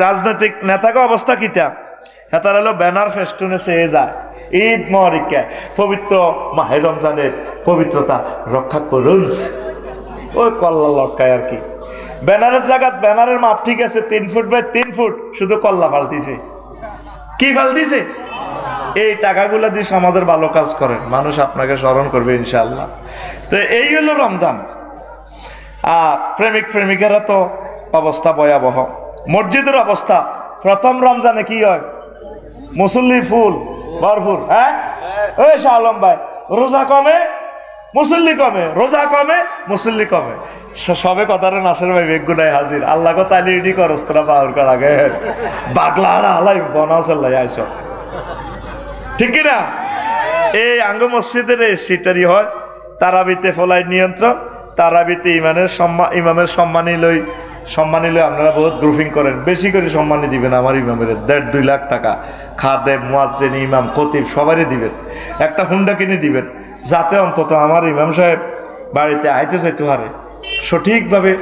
রাজনৈতিক নেতাকে অবস্থা কিতা, হেতার হলো ব্যানার ফেস্টুনে চেয়ে যায় ঈদ মহরিকা, পবিত্র মাহে রমজানের পবিত্রতা রক্ষা করুন, ওই কল্লা লটকায় আর কি। ব্যানারের জায়গা ব্যানারের মাপ ঠিক আছে 3 ফুট বাই 3 ফুট, শুধু কল্লা ফালতিছে। কি ফালতিছে? এই টাকাগুলো দিয়ে আমাদের ভালো কাজ করেন, মানুষ আপনাকে স্মরণ করবে ইনশাআল্লাহ। তো এই হলো রমজান। আর প্রেমিক প্রেমিকারা তো অবস্থা ভয়াবহ। মসজিদের অবস্থা প্রথম রমজানে কি হয়? মুসল্লি ফুল ভরপুর। হ্যাঁ ওই শাহ আলম ভাই, রোজা কমে মুসল্লি কমে, রোজা কমে মুসল্লি কমে। সবে কথাটা নাসের ভাই বেগুনায় হাজির। আল্লাহ কো তাইলে ইডি করস তোরা পাওয়ার করা গে বাগলা আলাই বনাও চল্লাই আইস, ঠিক কিনা? এই আঙ্গ মসজিদের সিটারি হয় তারাবিতে ফলাই নিয়ন্ত্রণ, তারাবিতে ইমামের সম্মানী লই আপনারা বহুত গ্রুপিং করেন, বেশি করে সম্মানী দিবেন আমার ইমামের 1.5-2 লাখ টাকা খাদেম মুয়াজ্জিন ইমাম খতিব সবারই দিবেন, একটা হুন্ডা কিনে দিবেন, যাতে অন্তত আমার ইমাম সাহেব বাড়িতে আইতে চাইতে পারে। সঠিকভাবে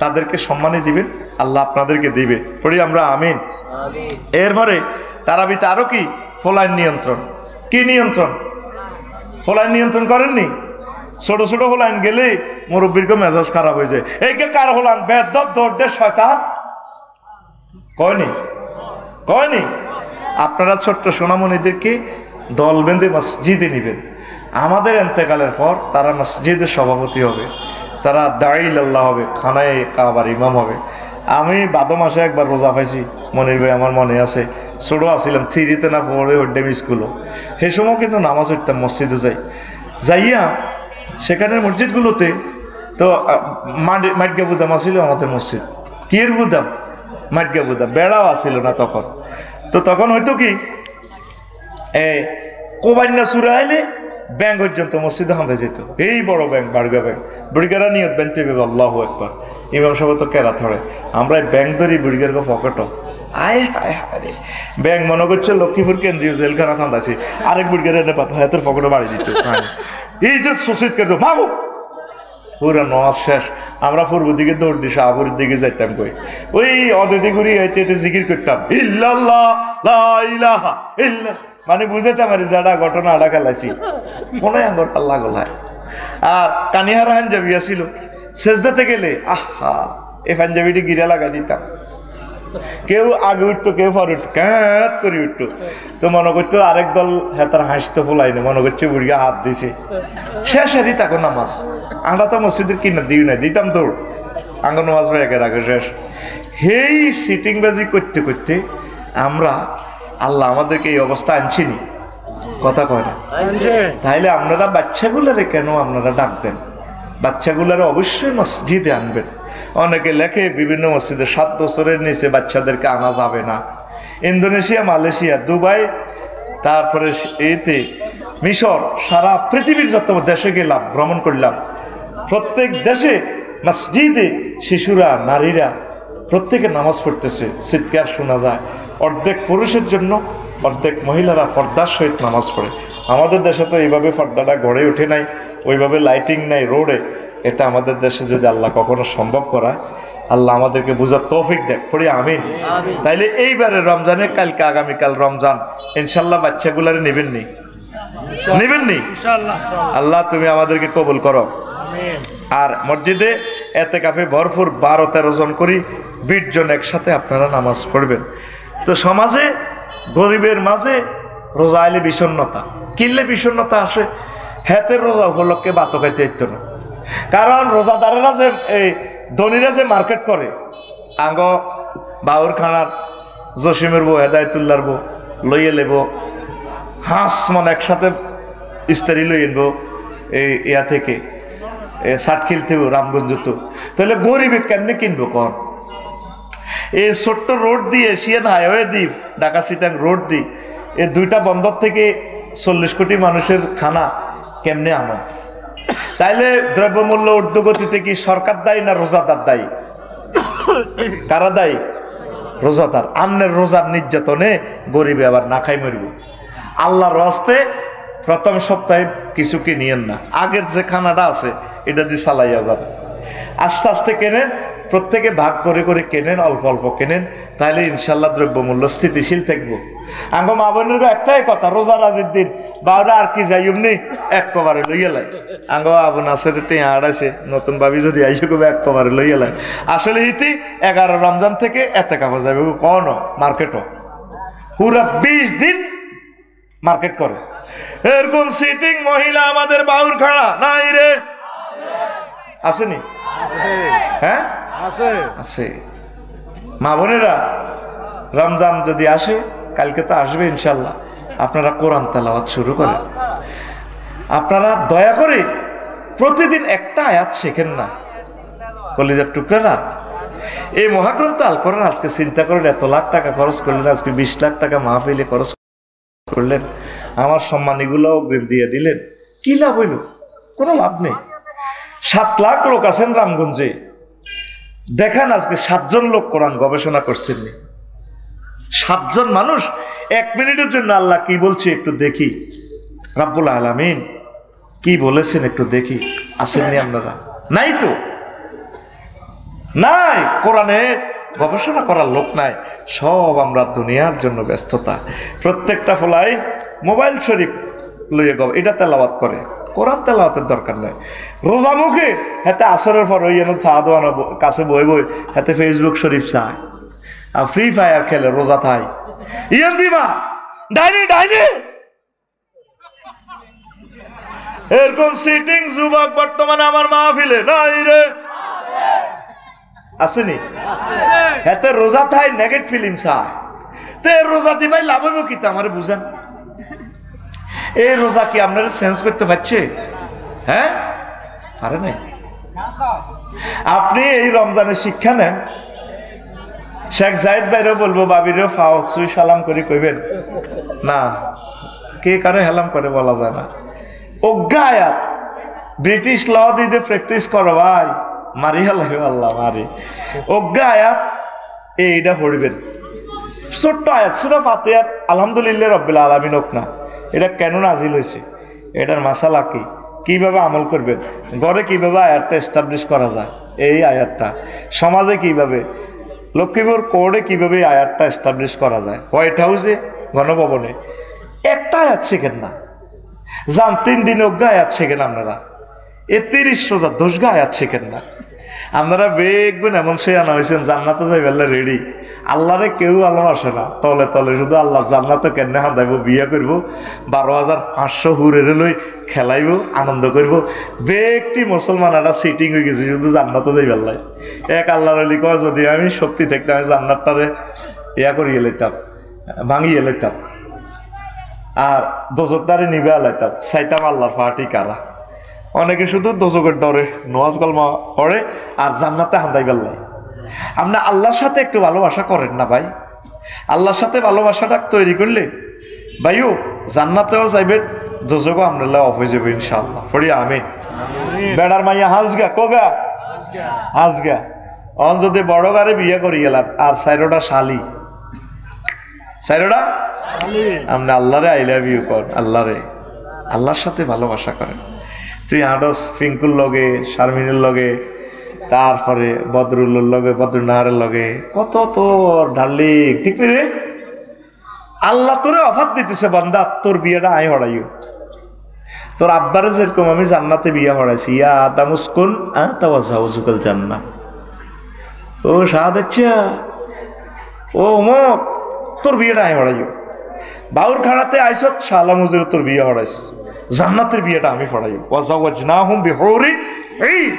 তাদেরকে সম্মানী দিবেন, আল্লাহ আপনাদেরকে দিবে। পড়ি আমরা আমিন। এরপরে তারাবিতে আরো কি ফলাইন নিয়ন্ত্রণ। কি নিয়ন্ত্রণ? ফলাইন নিয়ন্ত্রণ করেননি? ছোট ছোট হোলাইন গেলে মুরব্বীর মেজাজ খারাপ হয়ে যায়। এই কে কার হোলান বেদব দৌড়ে শয়তান কয়নি? আপনারা ছোট্ট সোনামণিদেরকে দল বেঁধে মসজিদে নিবেন। আমাদের এন্তেকালের পর তারা মসজিদের সভাপতি হবে, তারা দাঈল আল্লাহ হবে, খানায় কাবার ইমাম হবে। আমি বাদো মাসে একবার রোজা পাইছি, মনির ভাই আমার মনে আছে, ছোট আসছিলাম, 3-তে না 4-এ ওডেম স্কুলও। সেই সময় কিন্তু নামাজ উঠতাম, মসজিদে যাইয়া সেখানের মসজিদগুলোতে তো মাটগা বুদাম আসিল আমাদের মসজিদ। কিয়ের বুদাম? মাটগা বুদাম, বেড়াও আসিল না তখন। তো তখন হয়তো কি কোবাইনা সুরা আইলে ব্যাংক পর্যন্ত মসজিদে হাঁদা যেত, এই বড় ব্যাংক, বার্গা ব্যাংক। বুড়িগারা নিয়ত ব্যাংক থেকে আল্লাহু আকবার, ইমাম সাহেব তো কেরা ধরে, আমরা ব্যাংক ধরি বুড়িগার পকেটও আয় হায় হায় ব্যাংক মনে করছে লক্ষ্মীপুর কেন্দ্রীয় জেলখানা থান্দাছি, আরেক বুড়িগার এনে হাতের পকেটে বাড়ি দিত। এই যে সুচিত করে মাগো পুরা নওয়াজ শেষ, আমরা পূর্ব দিকে দৌড় দিই, শাহপুরের দিকে যাইতাম কই, ওই অদিতি ঘুরি হইতে জিকির করতাম ইল্লাল্লাহ লা ইলাহা ইল্লাল্লাহ, মানে বুঝাতে পারি যারা ঘটনা আড়া খেলাইছি মনে হয় আমার আল্লাহ গোলায়। আর কানিহারা পাঞ্জাবি ছিল, সেজদাতে গেলে আহা এই পাঞ্জাবিটি গিরা লাগাই দিতাম, কেউ আগে উঠতো কেউ পরে উঠতো, ক্যাঁত করে উঠতো। তো মনে করতো আরেক দল হেতার হাসতো ফোলাইনি, মনে করছে বুড়িয়া হাত দিছে, শেষ হারি তাকে নামাজ। আমরা তো মসজিদের কিনা দিই না, দিতাম দৌড়, আঙ্গ নামাজ একের আগে শেষ। সেই সিটিং বাজি করতে করতে আমরা, আল্লাহ আমাদেরকে এই অবস্থা আনছিনি, কথা কয় না? তাইলে আপনারা বাচ্চাগুলারে কেন আপনারা ডাক দেন? বাচ্চাগুলারে অবশ্যই মসজিদে আনবেন। অনেকে লেখে বিভিন্ন মসজিদে 7 বছরের নিচে বাচ্চাদেরকে আনা যাবে না। ইন্দোনেশিয়া, মালয়েশিয়া, দুবাই, তারপরে এতে মিশর, সারা পৃথিবীর যত দেশে গেলাম, ভ্রমণ করলাম, প্রত্যেক দেশে মসজিদে শিশুরা, নারীরা প্রত্যেকে নামাজ পড়তেছে, চিৎকার শোনা যায়। অর্ধেক পুরুষের জন্য, অর্ধেক মহিলারা পর্দার সহিত নামাজ পড়ে। আমাদের দেশে তো এইভাবে পর্দাটা গড়ে ওঠে নাই, ওইভাবে লাইটিং নাই রোডে। এটা আমাদের দেশে যদি আল্লাহ কখনো সম্ভব করায়, আল্লাহ আমাদেরকে বুঝার তৌফিক দেখ, পড়ি আমিন। তাইলে এইবারে রমজানের কালকে আগামীকাল রমজান, ইনশাল্লাহ বাচ্চাগুলারে নেবেননি? আল্লাহ তুমি আমাদেরকে কবুল করো। আর মসজিদে এতেকাফে ভরপুর 12-13 জন করি, 20 জন একসাথে আপনারা নামাজ পড়বেন। তো সমাজে গরিবের মাঝে রোজা আইলে বিষণ্ণতা, কিনলে বিষণ্ণতা আসে। হেতের রোজা উপলক্ষে বাতো খাইতে ইত্য না, কারণ রোজাদারেরা যে এই ধনীরা যে মার্কেট করে, আঙ্গ বাউর খানার জসিমের বউ, হেদায়তুল্লার বউ লইয়ে লেব, হাঁস মানে একসাথে ইস্তারি লই আনবো এই ইয়া থেকে ষাটখিল থেকে রামগঞ্জ। তো তাহলে গরিবে কেমনে কিনবো কন? এই ছোট্ট রোড দিয়ে এশিয়ান হাইওয়ে দ্বীপ ঢাকা সিটাং রোড দিয়ে এই 2টা বন্দর থেকে 40 কোটি মানুষের খানা কেমনে আনো? তাইলে দ্রব্যমূল্য ঊর্ধ্বগতিতে কি সরকার দায়ী না রোজাদার দায়ী? কারা দায়ী? রোজাদার। আমনের রোজার নির্যাতনে গরিবে আবার না খাই মরব। আল্লাহর রাস্তে প্রথম সপ্তাহে কিছু কিনিয়েন না, আগের যে খানাটা আছে এটা দিয়ে চালাইয়া যাবে। আস্তে আস্তে কেনেন, প্রত্যেকে ভাগ করে করে কেনেন, অল্প অল্প কেনেন, তাহলে ইনশাল্লাহ দ্রব্যমূল্য স্থিতিশীল থাকবো। আঙ্গ মা বোনের একটাই কথা, রোজা রাজির দিন বারোটা আর কি যাই এমনি একবারে লইয়া লাই। আঙ্গ আবু নাসের আড়াইছে নতুন ভাবি যদি আইসে কবে একবারে লইয়া লাই। আসলে ইতি 11 রমজান থেকে এতে কাপড় যাবে কন মার্কেটও পুরা 20 দিন মার্কেট করে। এরকম সিটিং মহিলা আমাদের বাউর খাড়া নাই রে, আসেনি? হ্যাঁ আছে। মা বোনেরা, রমজান যদি আসে, কালকে তো আসবে ইনশাল্লাহ, আপনারা কোরআন তেলাওয়াত শুরু করেন। আপনারা দয়া করে প্রতিদিন একটা আয়াত শেখেন না কলিজার টুকরারা। এই মহাগ্রন্থ আল কোরআন আজকে চিন্তা করেন, এত লাখ টাকা খরচ করলেন, আজকে 20 লাখ টাকা মাহফিলে খরচ করলেন, আমার সম্মানীগুলো অগ্রিম দিয়ে দিলেন, কি লাভ হইল? কোনো লাভ নেই। 7 লাখ লোক আছেন রামগঞ্জে, দেখেন আজকে 7 জন লোক কোরআন গবেষণা করছেন। 7 জন মানুষ 1 মিনিটের জন্য আল্লাহ কি বলছে একটু দেখি, রাব্বুল আলামিন কি বলেছেন একটু দেখি। আসেননি আপনারা? নাই তো, নাই। কোরআনে গবেষণা করার লোক নাই, সব আমরা দুনিয়ার জন্য ব্যস্ততা। প্রত্যেকটা ফলাই মোবাইল শরীফ লইয়ে এটা তেলাওয়াত করে, কোরআন তেলাওয়াতের দরকার নাই। রোজা মুখে হাতে আসরের পর ওই থা দোয়ানো কাছে বই বই হাতে ফেসবুক শরীফ চায়, আর ফ্রি ফায়ার খেলে রোজা থাই। ইয়ান দিবা ডাইনি ডাইনি এরকম সিটিং যুবক বর্তমানে আমার মাহফিলে নাই রে, আসেনি? হাতে রোজা থাই নেগেট ফিল্ম চায়। তো রোজা দিবাই লাভ হইব কি? আমার বুঝেন, এই রোজা কি আপনারা চেঞ্জ করতে পারছে? হ্যাঁ, পারে নাই। আপনি এই রমজানের শিক্ষা নেন। শেখ জায়েদ ভাইরেও বলবো, বাবিরেও ফাও সুই সালাম করে কইবেন না, কে কারে হেলাম করে বলা যায় না। অজ্ঞা আয়াত ব্রিটিশ ল দিয়ে প্র্যাকটিস করো ভাই, মারি হেলাবে আল্লাহ মারি। অজ্ঞা আয়াত এইটা পড়বেন, ছোট্ট আয়াত সূরা ফাতিহার আলহামদুলিল্লাহ রাব্বিল আলামিন হোক না, এটা কেন নাজিল হয়েছে, এটার মাসালা কি, কিভাবে আমল করবেন, ঘরে কিভাবে আয়াতটা এস্টাবলিশ করা যায়, এই আয়াতটা সমাজে কিভাবে, লক্ষ্মীপুর কোর্টে কিভাবে আয়াতটা এস্টাবলিশ করা যায়, হোয়াইট হাউসে, গণভবনে, একটা আয়াত শেখেন না। যান 3 দিনে অজ্ঞা আয়াত শেখেন আপনারা, 30 রোজা 10 গা আয়াত শেখেন না। আপনারা বেগবেন এমন সে আনা হয়েছেন জান্নাতে যাই বেলা রেডি। আল্লাহরে কেউ ভালোবাসে না, তলে তলে শুধু আল্লাহ জান্নাতে কেন হাঁদাইব, বিয়ে করব, 12,500 হুরেরে লই খেলাইব, আনন্দ করব। ব্যক্তি মুসলমান একটা সিটিং হয়ে গেছে শুধু জান্নাতে যাই বেলায়। এক আল্লাহর আলী কয়, যদি আমি শক্তি থাকতাম আমি জান্নাতটারে ইয়া করিয়ে লইতাম, ভাঙিয়ে লইতাম, আর দোজকটারে নিবে আলাইতাম, চাইতাম আল্লাহর পার্টি কারা। অনেকে শুধু দোজকের ডরে নওয়াজ কলমা পড়ে আর জান্নাতে হাঁদাই বেল্লাই। আপনি আল্লাহর সাথে একটু ভালোবাসা করেন না ভাই? আল্লাহর সাথে ভালোবাসাটা তৈরি করলে ভাইও জান্নাতেও যাইবেন, দোজকও আপনার অফ হয়ে যাবে ইনশাআল্লাহ। পড়ি আমিন। বেড়ার মাইয়া হাসগা কগা হাসগা, অন যদি বড় গাড়ি বিয়ে করি গেলাম আর সাইরোটা শালি, সাইরোটা আপনি আল্লাহরে আই লাভ ইউ কর, আল্লাহরে, আল্লাহর সাথে ভালোবাসা করেন। তুই আডস ফিঙ্কুর লগে, শারমিনের লগে, তারপরে বদরুল্লোর লগে, বদরুন্নাহারের লগে, কত তোর ডার্লিং, ঠিক রে? আল্লাহ তোরে অফার দিতেছে, বান্দা তোর বিয়েটা আয় হড়াইও। তোর আব্বারে যেরকম আমি জান্নাতে বিয়ে হড়াইছি, ইয়া আদামুস্কুন আতাওয়াজাউজুকাল জান্নাহ, ও শাহাদাচ্ছা, ও অমুক, তোর বিয়েটা আয় হড়াইও। বাউর খাড়াতে আইসত শালা মুজির তোর বিয়ে হড়াইছ, জান্নাতের বিয়েটা আমি পড়াই। ওয়াজাওয়াজনাহুম বিহুরিন ঈন,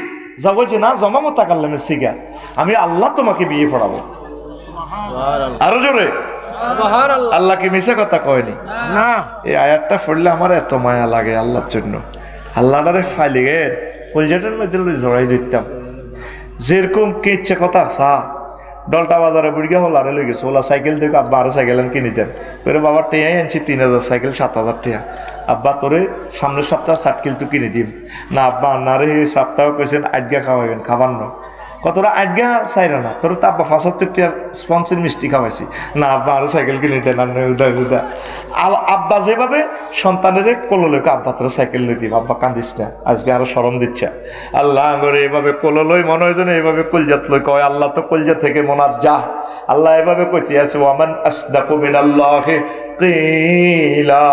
জাওয়াজনা জমা মুতাকাল্লিমের সিগা, আমি আল্লাহ তোমাকে বিয়ে পড়াবো। আরো জোরে সুবহানাল্লাহ। আল্লাহ কি মিছা কথা কয়নি না? এই আয়াতটা পড়লে আমার এত মায়া লাগে আল্লাহর জন্য। আল্লাহরে ফাইলে গে কলজাটার মধ্যে জড়াই দিতাম, যেরকম কে ইচ্ছে কথা সা ডলটা বাজারে বুড়িয়া হল আরে লই গেছে, ওলা সাইকেল থেকে আব্বা আরো সাইকেল আন কিনে দেন করে, বাবা টেয়াই আনছি 3000 সাইকেল 7000 টাকা। আব্বা তোরে সামনের সপ্তাহ সাইকেল তো কিনে দিম না, আব্বা নারে সপ্তাহ কেছেন আটগা খাওয়াইবেন, খাবার ন কতটা আটগা চাইরা না, তোর তো আব্বা 75 টাকা স্পন্সর মিষ্টি খাওয়াইছি না, আব্বা আরো সাইকেল কিনে দেন, উদা উদা। আব্বা যেভাবে সন্তানের কোললৈকে আব্বা তোর সাইকেল লই দিব, আব্বা কান্দিস না, আজকে আরো শরম দিচ্ছে। আল্লাহ করে এভাবে কোললৈ মনে হয় যেন এইভাবে কলজাত লই কয়, আল্লাহ তো কলজা থেকে মনাত যা। আল্লাহ এভাবে কইতে আছে, ওয়ামান আসদাকু মিনাল্লাহি কিলা,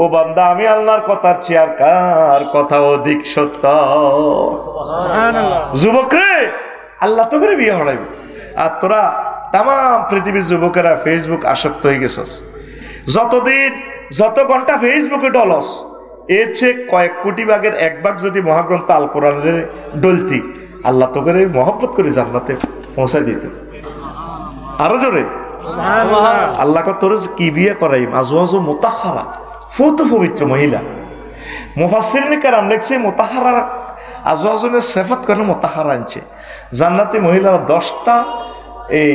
ও বান্দা আমি আল্লাহর কথার চেয়ে আর কার কথা অধিক সত্য। যুবক রে, আল্লাহ তো করে বিয়ে হড়াইবে, আর তোরা তাম পৃথিবীর যুবকেরা ফেসবুক আসক্ত হয়ে গেছস। যতদিন যত ঘন্টা ফেসবুকে ডলস, এর চেয়ে কয়েক কোটি ভাগের 1 ভাগ যদি মহাগ্রন্থ আল কোরআনের ডলতি, আল্লাহ তো করে মহব্বত করে জান্নাতে পৌঁছায় দিত। আরো জোরে আল্লাহ তোর কি বিয়ে করাই আজওয়াজু মুতাহহারা, ফুত পবিত্র মহিলা। মুফাসসিরিনে কেরাম লিখছে মুতাহহারা আজওয়াজুনের সিফাত করে মুতাহহারা আনছে। জান্নাতি মহিলারা 10টা, এই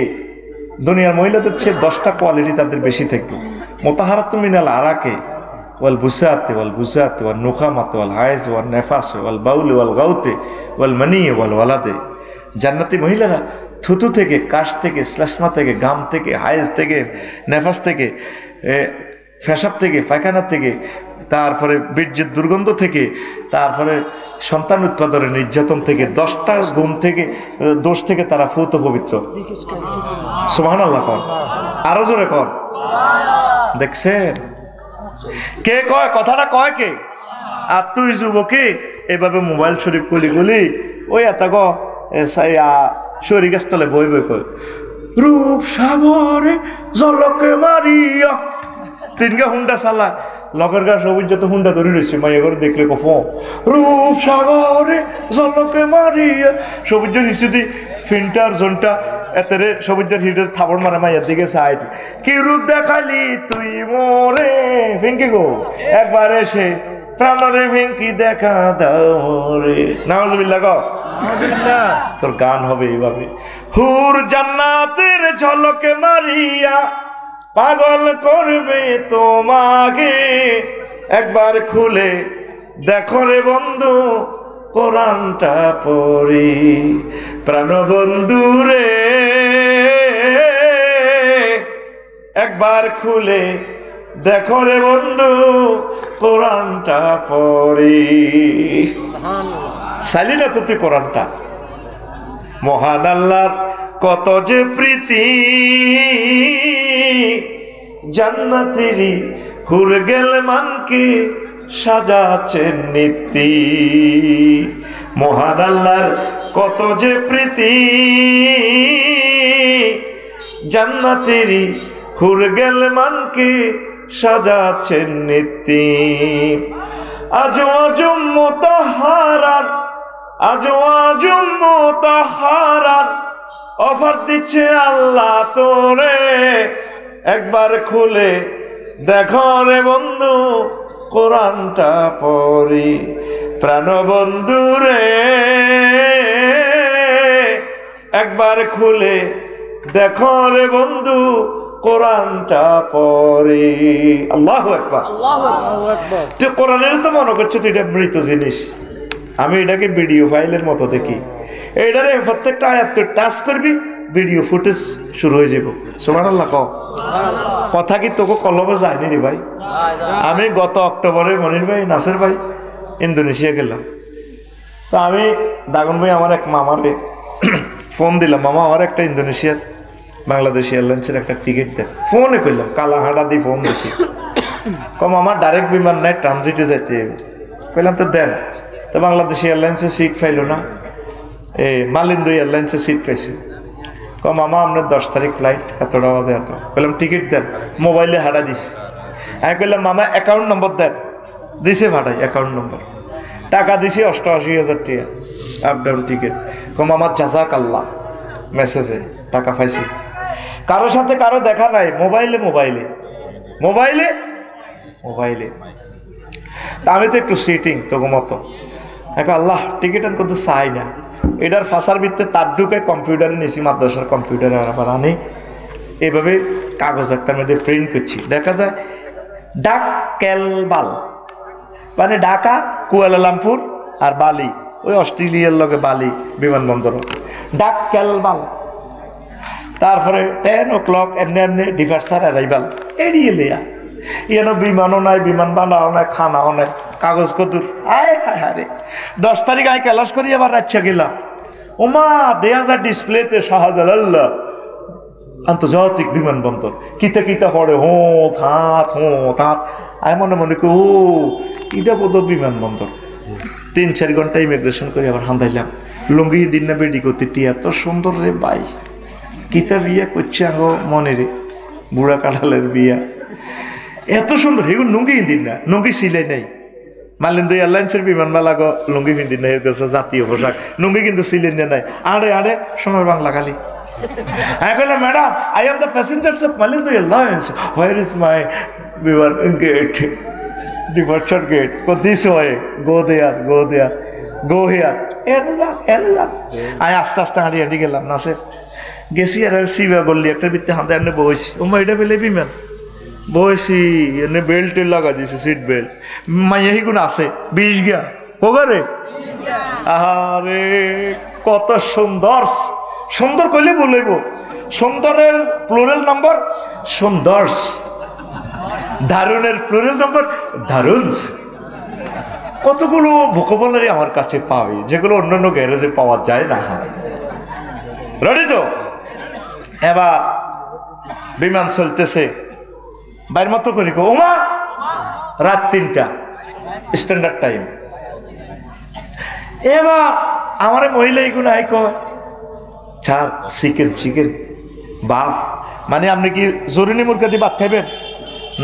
দুনিয়ার মহিলাদের চেয়ে 10টা কোয়ালিটি তাদের বেশি থাকবে। মুতাহহারাতু মিনাল আরাকে ওয়াল বুসাতে ওয়াল বুসাতে ওয়াল নুখামাতে ওয়াল হায়েজ ওয়াল নেফাস ওয়াল বাউলি ওয়াল গাউতে ওয়াল মানি ওয়াল ওয়ালাদে। জান্নাতি মহিলারা থুতু থেকে, কাশ থেকে, শ্লেষ্মা থেকে, গাম থেকে, হায়েজ থেকে, নেফাস থেকে, পেশাব থেকে, পায়খানা থেকে, তারপরে বীর্যের দুর্গন্ধ থেকে, তারপরে সন্তান উৎপাদনের নির্যাতন থেকে, 10টা গুণ থেকে, দোষ থেকে তারা ফুত পবিত্র। সুবহানাল্লাহ কর, আরো জোরে কর। দেখছেন কে কয় কথাটা, কয় কে? আর তুই যুবকে এভাবে মোবাইল শরীফ গুলি গুলি ওই এত শরীর গাছতলে বই বই কয় রূপ সাগরে জলকে মারিয়া, তিনগা হুন্ডা চালা লগের গা সবুজ যত হুন্ডা ধরে রয়েছে মাইয়া করে দেখলে কফ রূপ সাগরে জলকে মারিয়া, সবুজের হিসেবে ফিল্টার জোনটা এতেরে সবুজের হিটের থাবড় মারে মাইয়ার দিকে চাইছে, কি রূপ দেখালি তুই মোরে ফিঙ্কি গো একবার এসে প্রাণরে ফিঙ্কি দেখা দাও রে। নাউজুবিল্লাহ গো, তোর গান হবে এইভাবে, হুর জান্নাতের ঝলকে মারিয়া পাগল করবে তোমাকে, একবার খুলে দেখো রে বন্ধু কোরআনটা পড়ি, প্রাণ বন্ধু রে একবার খুলে দেখো রে বন্ধু কোরআনটা পড়ি। চাইলি না তো তুই কোরআনটা? মহান আল্লাহর কত যে প্রীতি, জান্নাতেরই হুর গেল মানকে সাজাচ্ছেন নীতি। মহান আল্লাহর কত যে প্রীতি, জান্নাতেরই হুর গেল মানকে সাজাচ্ছেন নীতি। আজো আজম মুতাহহারান, আজো আজম মুতাহহারান অফার দিচ্ছে আল্লাহ তোরে, একবার খুলে দেখো রে বন্ধু কোরআনটা পড়ি, প্রাণ বন্ধু রে একবার খুলে দেখো রে বন্ধু কোরআনটা পড়ি। আল্লাহু আকবার, আল্লাহু আকবার। তুই কোরআনের তো মনে করছো তুই এটা মৃত জিনিস, আমি এটাকে ভিডিও ফাইলের মতো দেখি। এইটারে প্রত্যেকটা আয়াত তুই টাচ করবি, ভিডিও ফুটেজ শুরু হয়ে যাব। সুবহানাল্লাহ কও। কথা কি তোকে কলমে যায়নি রে ভাই? আমি গত অক্টোবরে মনির ভাই, নাসের ভাই ইন্দোনেশিয়া গেলাম। তো আমি দাগন ভাই আমার এক মামারে ফোন দিলাম, মামা আমার একটা ইন্দোনেশিয়ার বাংলাদেশ এয়ারলাইন্সের একটা টিকিট দেন। ফোনে করলাম, কালাহাটা দিয়ে ফোন দিছি, কম আমার ডাইরেক্ট বিমান নাই, ট্রানজিটে যাইতে কইলাম তো দেন। তো বাংলাদেশ এয়ারলাইন্সে সিট পাইল না, এই মালিন্দু এয়ারলাইন্সে সিট পাইছি। কম মামা আপনার 10 তারিখ ফ্লাইট, এতটা বাজে এত। বললাম টিকিট দেন, মোবাইলে হারা দিছি। আমি কইলাম মামা অ্যাকাউন্ট নম্বর দেন, দিছে ভাড়াই অ্যাকাউন্ট নম্বর, টাকা দিছি 88,000 টাকা আপ ডাউন টিকিট। কম আমার জাযাক আল্লাহ, মেসেজে টাকা পাইছি। কারোর সাথে কারো দেখা নাই, মোবাইলে মোবাইলে মোবাইলে মোবাইলে। আমি তো একটু সিটিং তোকে মতো, এখন আল্লাহ টিকিট আমি কিন্তু চাই না। এটার ফাঁসার ভিত্তে তার ঢুকে কম্পিউটারে নিয়েছি, মাদ্রাসার কম্পিউটারে আবার আনি, এইভাবে কাগজ একটার মধ্যে প্রিন্ট করছি। দেখা যায় ডাক কেলবাল, মানে ঢাকা, কুয়ালালামপুর আর বালি, ওই অস্ট্রেলিয়ার লগে বালি বিমানবন্দর, ডাক কেলবাল। তারপরে 10 o'clock এমনি এমনি ডিপার্চার অ্যারাইভাল, এড়িয়ে লেয়া। ইয়ানো বিমানও নাই, বিমান বানাও নাই, খানাও নাই, কাগজ কতুর। আয় হায় হারে 10 তারিখ আমি ক্যালাস করি, আবার রাচ্ছা গেলাম। ওমা দেয়া যায় ডিসপ্লেতে শাহজালাল্লাহ আন্তর্জাতিক বিমানবন্দর, কিতা কিতা পড়ে হো থাত হো থাত। আমি মনে মনে করি ও এটা বোধ বিমানবন্দর। 3-4 ঘন্টা ইমিগ্রেশন করে আবার হান্দাইলাম। লুঙ্গি দিন না বেডি করতে টিয়া তো সুন্দর রে ভাই, কিতা বিয়া করছে আগো মনে রে, বুড়া কাঁঠালের বিয়া এত সুন্দর। এগুলো লুঙ্গি দিন না, লুঙ্গি সিলাই নাই। মালিন্দু এয়ারলাইন্সের বিমানবালা গো লুঙ্গি পিন্দিন না, হয়ে গেছে জাতীয় পোশাক। লুঙ্গি কিন্তু সিলাই নাই, আড়ে আড়ে সোনার বাংলা খালি I go, madam, I am the passengers of Malaysia Airlines. Where is my gate? Departure gate. Go this way. Go there. Go there. Go here. I asked us to hurry গেলাম না স্যার গেছি আর সিবা বললি একটা বিতে হাতে এনে বইছি ও মাইটা ফেলে বিমান বইছি এনে বেল্ট লাগা দিছে সিট বেল্ট মাইয়াহি গুণ আছে 20 গিয়া কোগারে আরে কত সুন্দর সুন্দর কইলে বলইব সুন্দরের প্লুরাল নাম্বার সুন্দরস দারুণের প্লুরাল নাম্বার দারুণস কতগুলো ভোকাবুলারি আমার কাছে পাবে যেগুলো অন্যান্য গ্যারেজে পাওয়া যায় না রেডি তো এবার বিমান চলতেছে বাইর মতো করি ওমা রাত 3টা স্ট্যান্ডার্ড টাইম এবার আমার মহিলা এগুলো আই কয় চার চিকেন বাফ মানে আপনি কি জরুরি মুরগা দিয়ে ভাত খাইবেন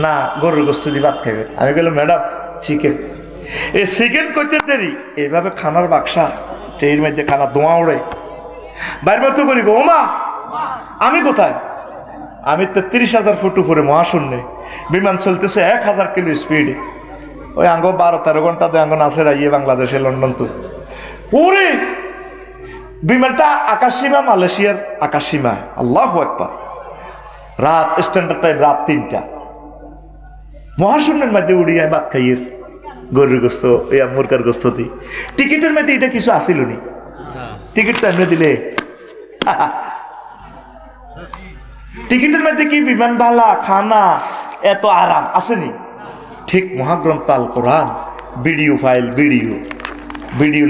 না গরুর গোস্ত দিয়ে ভাত খাইবেন আমি বললাম ম্যাডাম চিকেন এই চিকেন কইতে দেরি এইভাবে খানার বাক্সা ট্রেনের মধ্যে খানা ধোঁয়া ওড়ে বাইর মতো করি গো ওমা আমি কোথায় আমি 33,000 ফুট উপরে মহাশূন্যে বিমান চলতেছে 1,000 কিলো স্পিডে ওই আঙ্গ 12-13 ঘন্টাতে আঙ্গ নাচের আইয়ে বাংলাদেশে লন্ডন তো পুরে বিমানটা আকাশসীমা মালয়েশিয়ার আকাশসীমা আল্লাহু আকবার রাত স্ট্যান্ডার্ড টাইম রাত 3টা মহাশূন্যের মধ্যে উড়িয়ে ভাত খাইয়ের গরুর গোস্ত মুরগার গোস্ত দিই টিকিটের মধ্যে এটা কিছু আসিল নি টিকিটটা এমনি দিলে টিকিটের মধ্যে কি বিমান ভালা খানা এত আরাম আসেনি ঠিক মহাগ্রন্থ আল কোরআন ভিডিও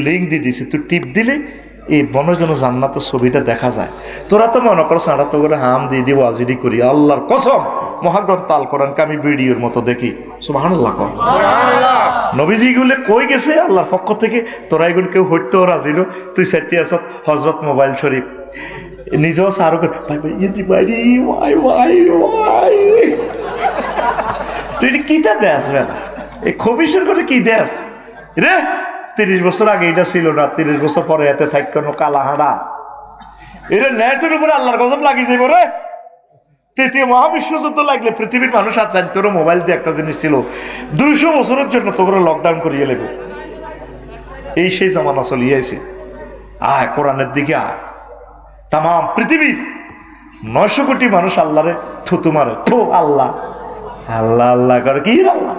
লিঙ্ক দিয়ে দিছে তুই টিপ দিলে এই বনজন জান্নাতের ছবিটা দেখা যায় তোরা তো মনে করো সারা তো করে হাম দিয়ে দিব আজিরি করি আল্লাহর কসম মহাগ্রন্থ আল কোরআনকে আমি ভিডিওর মতো দেখি সুবহানাল্লাহ নবীজি গুলো কই গেছে আল্লাহর পক্ষ থেকে তোরা এগুলো কেউ হইতেও রাজিল তুই সাথে আস হজরত মোবাইল শরীফ নিজেও সারো তুই কিটা দেশ এই খবিসের করে কি দেশ রে 30 বছর আগে এটা ছিল না 30 বছর পরে এতে থাকতো কালা হাঁড়া এটা নেটের উপরে আল্লাহর গজব লাগিয়ে যাবো রে তৃতীয় মহাবিশ্ব যুদ্ধ লাগলে পৃথিবীর মানুষ আর জানতো মোবাইল দিয়ে একটা জিনিস ছিল 200 বছরের জন্য তোকে লকডাউন করিয়ে নেব এই সেই জামানা চলিয়েছে আয় কোরআনের দিকে আয় তাম পৃথিবীর 900 কোটি মানুষ আল্লাহরে থুতু মারে থু আল্লাহ আল্লাহ আল্লাহ করে কি আল্লাহ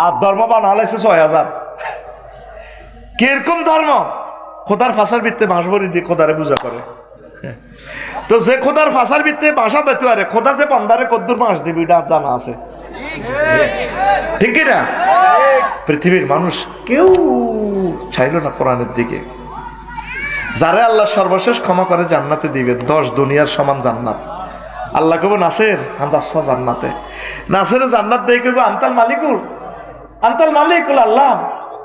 আর ধর্ম বানালাইছে 6000 কিরকম ধর্ম খোদার ফাঁসার ভিত্তে বাঁশ ভরি দিয়ে খোদারে পূজা করে তো যে খোদার ফাঁসার ভিত্তে বাসা দিতে পারে খোদা যে বান্দারে কদ্দুর বাঁশ দিবি এটা জানা আছে ঠিক না পৃথিবীর মানুষ কেউ চাইল না কোরআনের দিকে যারা আল্লাহ সর্বশেষ ক্ষমা করে জান্নাতে দিবে 10 দুনিয়ার সমান জান্নাত আল্লাহ কব নাসের হান্দাসা জান্নাতে নাসের জান্নাত দিয়ে কব আন্তাল মালিকুল আল্লাহ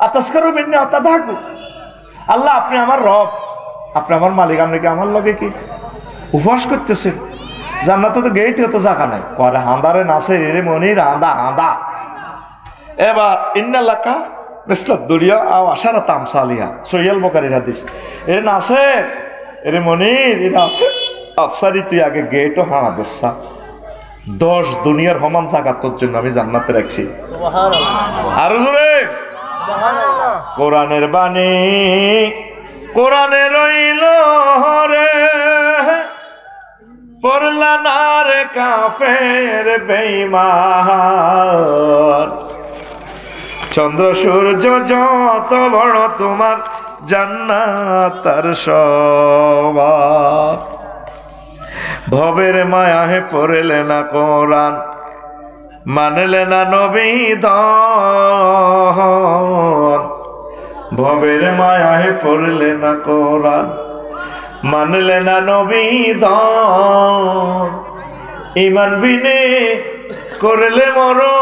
আতাসকারু মিন্নি আতাদাকু আল্লাহ আপনি আমার রব আপনি আমার মালিক আপনি কি আমার লগে কি উপবাস করতেছেন জান্নাতে তো গেইট হতো জায়গা নাই করে হাঁদারে নাসের এরে মনির হাঁদা এবার ইন্নাল্লাকা মিসলাদ দুরিয়া আও আশারাত আমসালিহা সহিহুল বুখারীর হাদিস এ নাসের এরে মনির এটা আফসারি তুই আগে গেটও হাঁদাসা 10 দুনিয়ার সমান জায়গা তোর জন্য আমি জান্নাতে রাখছি সুবহানাল্লাহ আর জোরে সুবহানাল্লাহ কোরআনের বাণী কোরআনে রইল রে পড়লা না রে কাফের বেঈমান চন্দ্র সূর্য যত বড় তোমার জান্নাত তার সমান ভবের মায়া হে পড়লে না কোরআন মানলে না নবী ধন ভবের মায়া হে পড়লে না কোরআন মানলে না নবী ধন ইমান বিনে করলে মরণ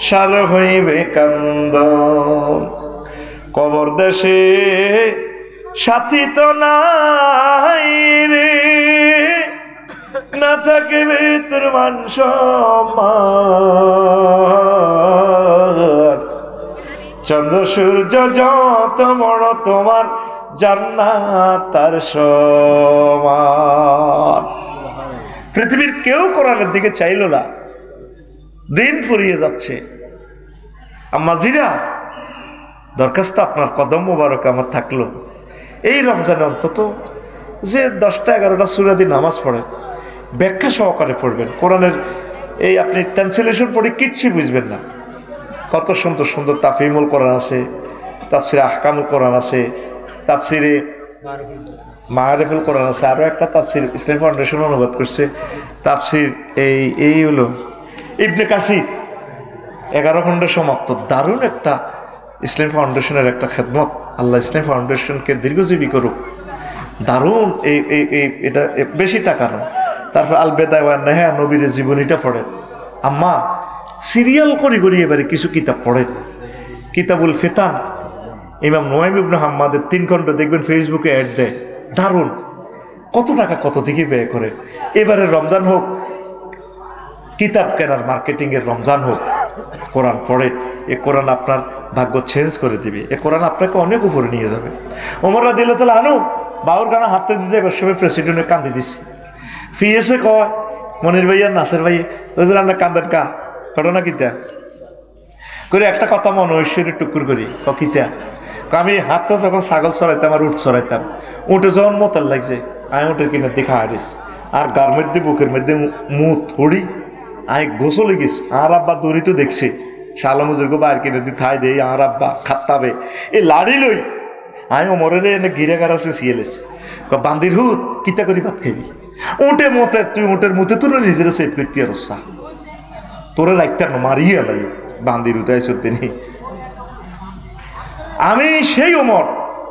সার হইবে কান্দন কবর দেশে সাথী তো নাই রে না থাকিবে তোর মান সম্মান চন্দ্র সূর্য যত বড় তোমার জান্নাতার সমান। পৃথিবীর কেউ কোরআনের দিকে চাইল না, দিন ফুরিয়ে যাচ্ছে। আম্মাজিরা, দরখাস্ত আপনার কদম মোবারক আমার থাকলো, এই রমজানে অন্তত যে 10টা 11টা সূরা দিয়ে নামাজ পড়েন, ব্যাখ্যা সহকারে পড়বেন। কোরআনের এই আপনি ট্রান্সলেশন পড়ে কিচ্ছু বুঝবেন না। কত সুন্দর সুন্দর তাফহিমুল কোরআন আছে, তাফসিরে আহকামুল কোরআন আছে, তাফসিরে মাআরিফুল কোরআন আছে, আরও একটা তাফসির ইসলামী ফাউন্ডেশন অনুবাদ করছে, তাফসির এই হলো ইবনে কাসির 11 খণ্ডে সমাপ্ত। দারুণ একটা ইসলামী ফাউন্ডেশনের একটা খেদমত। আল্লাহ ইসলামী ফাউন্ডেশনকে দীর্ঘজীবী করুক। দারুণ এটা বেশি টাকা নয়। তারপর আল বেদায়া ওয়ান নেহা, নবীর জীবনীটা পড়েন। আম্মা সিরিয়াল করি করি এবারে কিছু কিতাব পড়েন। কিতাবুল ফিতান, ইমাম নুয়াইম ইবনে হাম্মাদের 3 খণ্ড দেখবেন ফেসবুকে অ্যাড দেয়, দারুণ। কত টাকা কত দিকে ব্যয় করে। এবারে রমজান হোক, কিতাব কেনার মার্কেটিংয়ের রমজান হোক, কোরআন পড়ে। এ কোরআন আপনার ভাগ্য চেঞ্জ করে দিবে। এ কোরআন আপনাকে অনেক উপরে নিয়ে যাবে। ওমর রাদিয়াল্লাহু তাআলা আনহু বাউর গানা হাতে দিয়েছে, এবার সবাই প্রেসিডেন্টের কান্দি দিচ্ছে। ফিয়েছে কয় মনির ভাই আর নাসের ভাই, ওই যে আমরা কান্দার কা ঘটনা কিতা করে একটা কথা মনে ঐশ্বরী টুকুর করি কিতা। আমি হাতটা যখন ছাগল চড়াইতাম আর উঠ চড়াইতাম, উঠে যখন মতার লাগছে আমি উঠে কিনে দেখা হারিস আর গার মধ্যে বুকের মধ্যে মুখ থড়ি আমি গোসলে গেছি। আর আব্বা দৌড়ি তো দেখছি শালামুজুর্গ বাইর কিনে দিয়ে থাই দেই, আর আব্বা খাত্তাবে এই লাড়ি লই আমি ওমরের এনে ঘিরে গাড়াছে সিয়েলেছি বান্দির হুত কিতা করি ভাত খাবি। উঠে মতে তুই উঠের মতে তোর নিজেরা সেভ করতে আর তোরে রাখতে মারিয়ে লাই বান্দির হুতাই সত্যি নেই। আমি সেই ওমর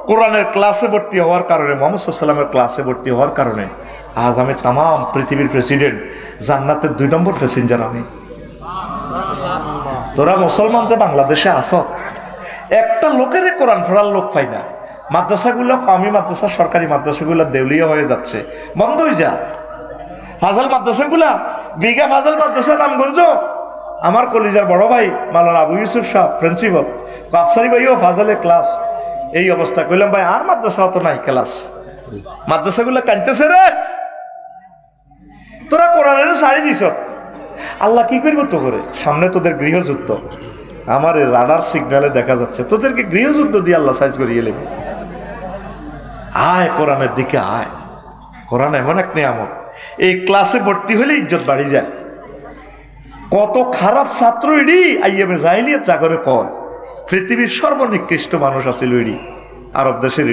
কোরআনের ক্লাসে ভর্তি হওয়ার কারণে, মুহাম্মদ সাল্লাল্লাহু আলাইহি ওয়াসাল্লামের ক্লাসে ভর্তি হওয়ার কারণে আজ আমি তাম পৃথিবীর প্রেসিডেন্ট, জান্নাতের 2 নম্বর প্যাসেঞ্জার আমি। তোরা মুসলমান যে বাংলাদেশে আস, একটা লোকের কোরআন পড়ার লোক পাই না। মাদ্রাসাগুলো কমি মাদ্রাসা, সরকারি মাদ্রাসাগুলো দেউলিয়া হয়ে যাচ্ছে, বন্ধ হয়ে যা। ফাজাল মাদ্রাসাগুলা, বিঘা ফাজাল মাদ্রাসা রামগঞ্জ, আমার কলিজার বড় ভাই মাওলানা আবু ইউসুফ সাহেব প্রিন্সিপাল, আফসারি ভাইও ফাজালে ক্লাস। এই অবস্থা কইলাম ভাই আর মাদ্রাসা তো নাই ক্লাস, মাদ্রাসাগুলো কানতেছে রে। তোরা কোরআনের ছাড়ি দিস, আল্লাহ কি করবো তো করে? সামনে তোদের গৃহযুদ্ধ, আমার রাডার সিগন্যালে দেখা যাচ্ছে তোদেরকে গৃহযুদ্ধ দিয়ে আল্লাহ সাইজ করিয়ে নেবে। আয় কোরআনের দিকে আয়। কোরআন এমন এক নিয়ামত, এই ক্লাসে ভর্তি হলে ইজ্জত বাড়ি যায়। কত খারাপ ছাত্র ইডি আইএমএ জাহিলিয়াত জাগরে কর, পৃথিবীর সর্বনিকৃষ্ট মানুষ আছে ইডি, আরব দেশের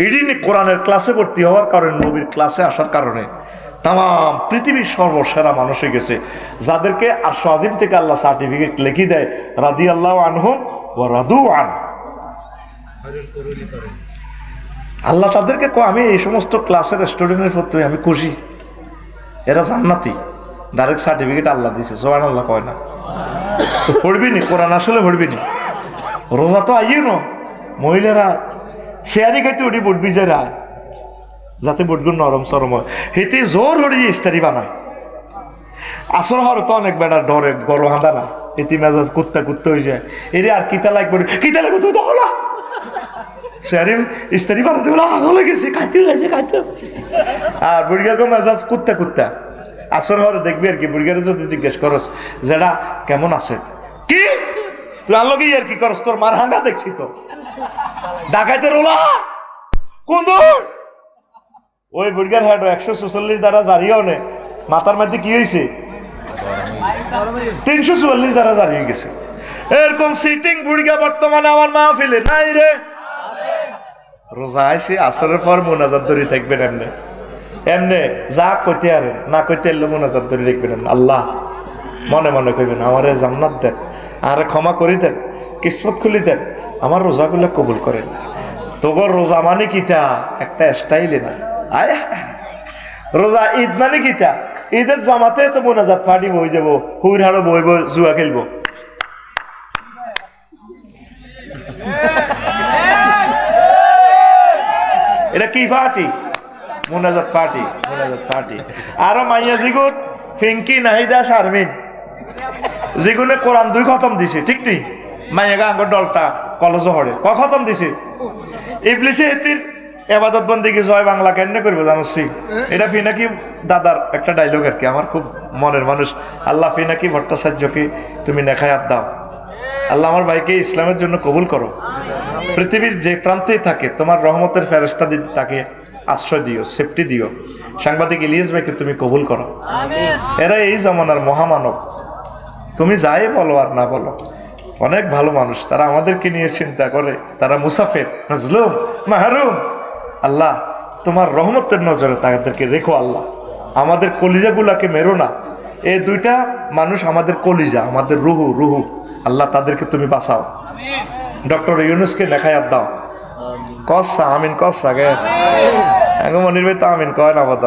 ইডি কোরআনের ক্লাসে ভর্তি হওয়ার কারণে, নবীর ক্লাসে আসার কারণে তাম পৃথিবীর সর্বসেরা মানুষ হয়ে গেছে, যাদেরকে আরশ আজিম থেকে আল্লাহ সার্টিফিকেট লিখি দেয় রাদিয়াল্লাহু আনহুম ওয়া রাদু আন। আল্লাহ তাদেরকে আমি এই সমস্ত ক্লাসের স্টুডেন্টের প্রতি আমি খুশি, এরা জান্নাতি, ডাইরেক্ট সার্টিফিকেট আল্লাহ দিয়েছে। সুবহানাল্লাহ কয় না তো পড়বি নি কোরআন, আসলে পড়বি নি। রোজা তো আইয়ে ন মহিলারা শেয়ারি খাইতে উঠি বুটবি যারা, যাতে বুটগুলো নরম সরম হয়, হেতে জোর হরিয়ে ইস্তারি বানায়। আসর হর তো অনেক বেড়া ডরে গরম হাঁদা না, এটি মেজাজ কুত্তা কুত্তা হয়ে যায়। এরে আর কিতা লাগবে, কিতা লাগবে তুই তো হলা শেয়ারি ইস্তারি বানাতে বলে আগলে গেছে, খাইতে গেছে খাইতে। আর বুড়িগাকে মেজাজ কুত্তা কুত্তা। আসর হরে দেখবি আর কি, বুড়িগারে যদি জিজ্ঞেস করস যেটা কেমন আছে, কি তুই আনলগে আর কি করস, তোর মার হাঙ্গা দেখছি তো ডাকাইতে রোলা কোন ওই বুড়িগার হাট 144 দ্বারা জারিও নে, মাথার মধ্যে কি হয়েছে 344 দ্বারা জারি হয়ে গেছে। এরকম সিটিং বুড়িগা বর্তমানে আমার মাহফিলে নাই রে। রোজা আইসি আসরের পর মোনাজাত ধরে থাকবেন, এমনি এমনি যা কইতে আরেন না কইতে এলে মোনাজাত ধরে রাখবেন। আল্লাহ মনে মনে কইবেন আমারে জান্নাত দেন, আরে ক্ষমা করি দেন, কিসমত খুলি দেন, আমার রোজাগুলো কবুল করেন। তোর রোজা মানে কিতা একটা স্টাইলে না, আয় রোজা ঈদ মানে কিতা, ঈদের জামাতে তো মোনাজাত পার্টি বই যাবো, হুইর হাড়ো বইব, জুয়া খেলবো। এটা কি পার্টি? মোনাজাত পার্টি, মোনাজাত পার্টি। আরো মাইয়া জিগুত ফিঙ্কি নাহিদা শারমিন যেগুলো কোরআন 2 খতম দিছে, ঠিক নেই? মাইয়া গা আঙ্গর দলটা কলেজ হরে ক খতম দিছে। ইবলিসে এতির এবাদত বন্দেগী জয় বাংলা কেন করবো জানোসি? এটা ফিনাকি দাদার একটা ডায়লগ আর কি, আমার খুব মনের মানুষ। আল্লাহ ফিনাকি ভট্টাচার্যকে তুমি নেখায়াত দাও। আল্লাহ আমার ভাইকে ইসলামের জন্য কবুল করো। পৃথিবীর যে প্রান্তেই থাকে তোমার রহমতের ফেরেশতা দিতে তাকে আশ্রয় দিও, সেফটি দিও। সাংবাদিক ইলিয়াস ভাইকে তুমি কবুল করো। এরা এই জামানার মহামানব, তুমি যাই বলো আর না বলো, অনেক ভালো মানুষ। তারা আমাদেরকে নিয়ে চিন্তা করে, তারা মুসাফির, মাজলুম, মাহরুম। আল্লাহ তোমার রহমতের নজরে তাদেরকে রেখো। আল্লাহ আমাদের কলিজাগুলাকে মেরো না। এই দুইটা মানুষ আমাদের কলিজা, আমাদের রুহু রুহু। আল্লাহ তাদেরকে তুমি বাঁচাও। ডক্টর ইউনুসকে নেখায়াত দাও। কসা আমিন, কসা গে মনির ভাই তো আমিন কয় না বদ।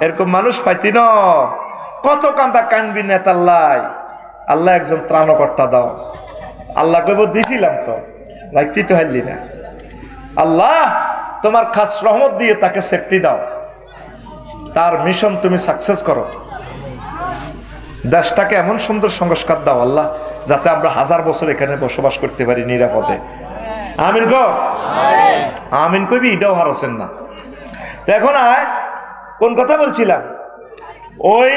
এরকম মানুষ পাইতি ন, কত কান্দা কানবি নেতাল্লাই। আল্লাহ একজন ত্রাণকর্তা দাও। আল্লাহ কইব দিছিলাম তো, রাখতে তো হারলি না। আল্লাহ তোমার খাস রহমত দিয়ে তাকে সেফটি দাও, তার মিশন তুমি সাকসেস করো। দেশটাকে এমন সুন্দর সংস্কার দাও আল্লাহ, যাতে আমরা 1000 বছর এখানে বসবাস করতে পারি নিরাপদে। আমিন গো, আমিন কইবি, এটাও হারছেন না। তো এখন আয়, কোন কথা বলছিলাম? ওই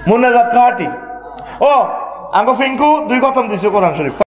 মুনাজাত পার্টি। ও আঙ্গো ফিঙ্কু 2 খতম দিছে কোরআন শরীফ।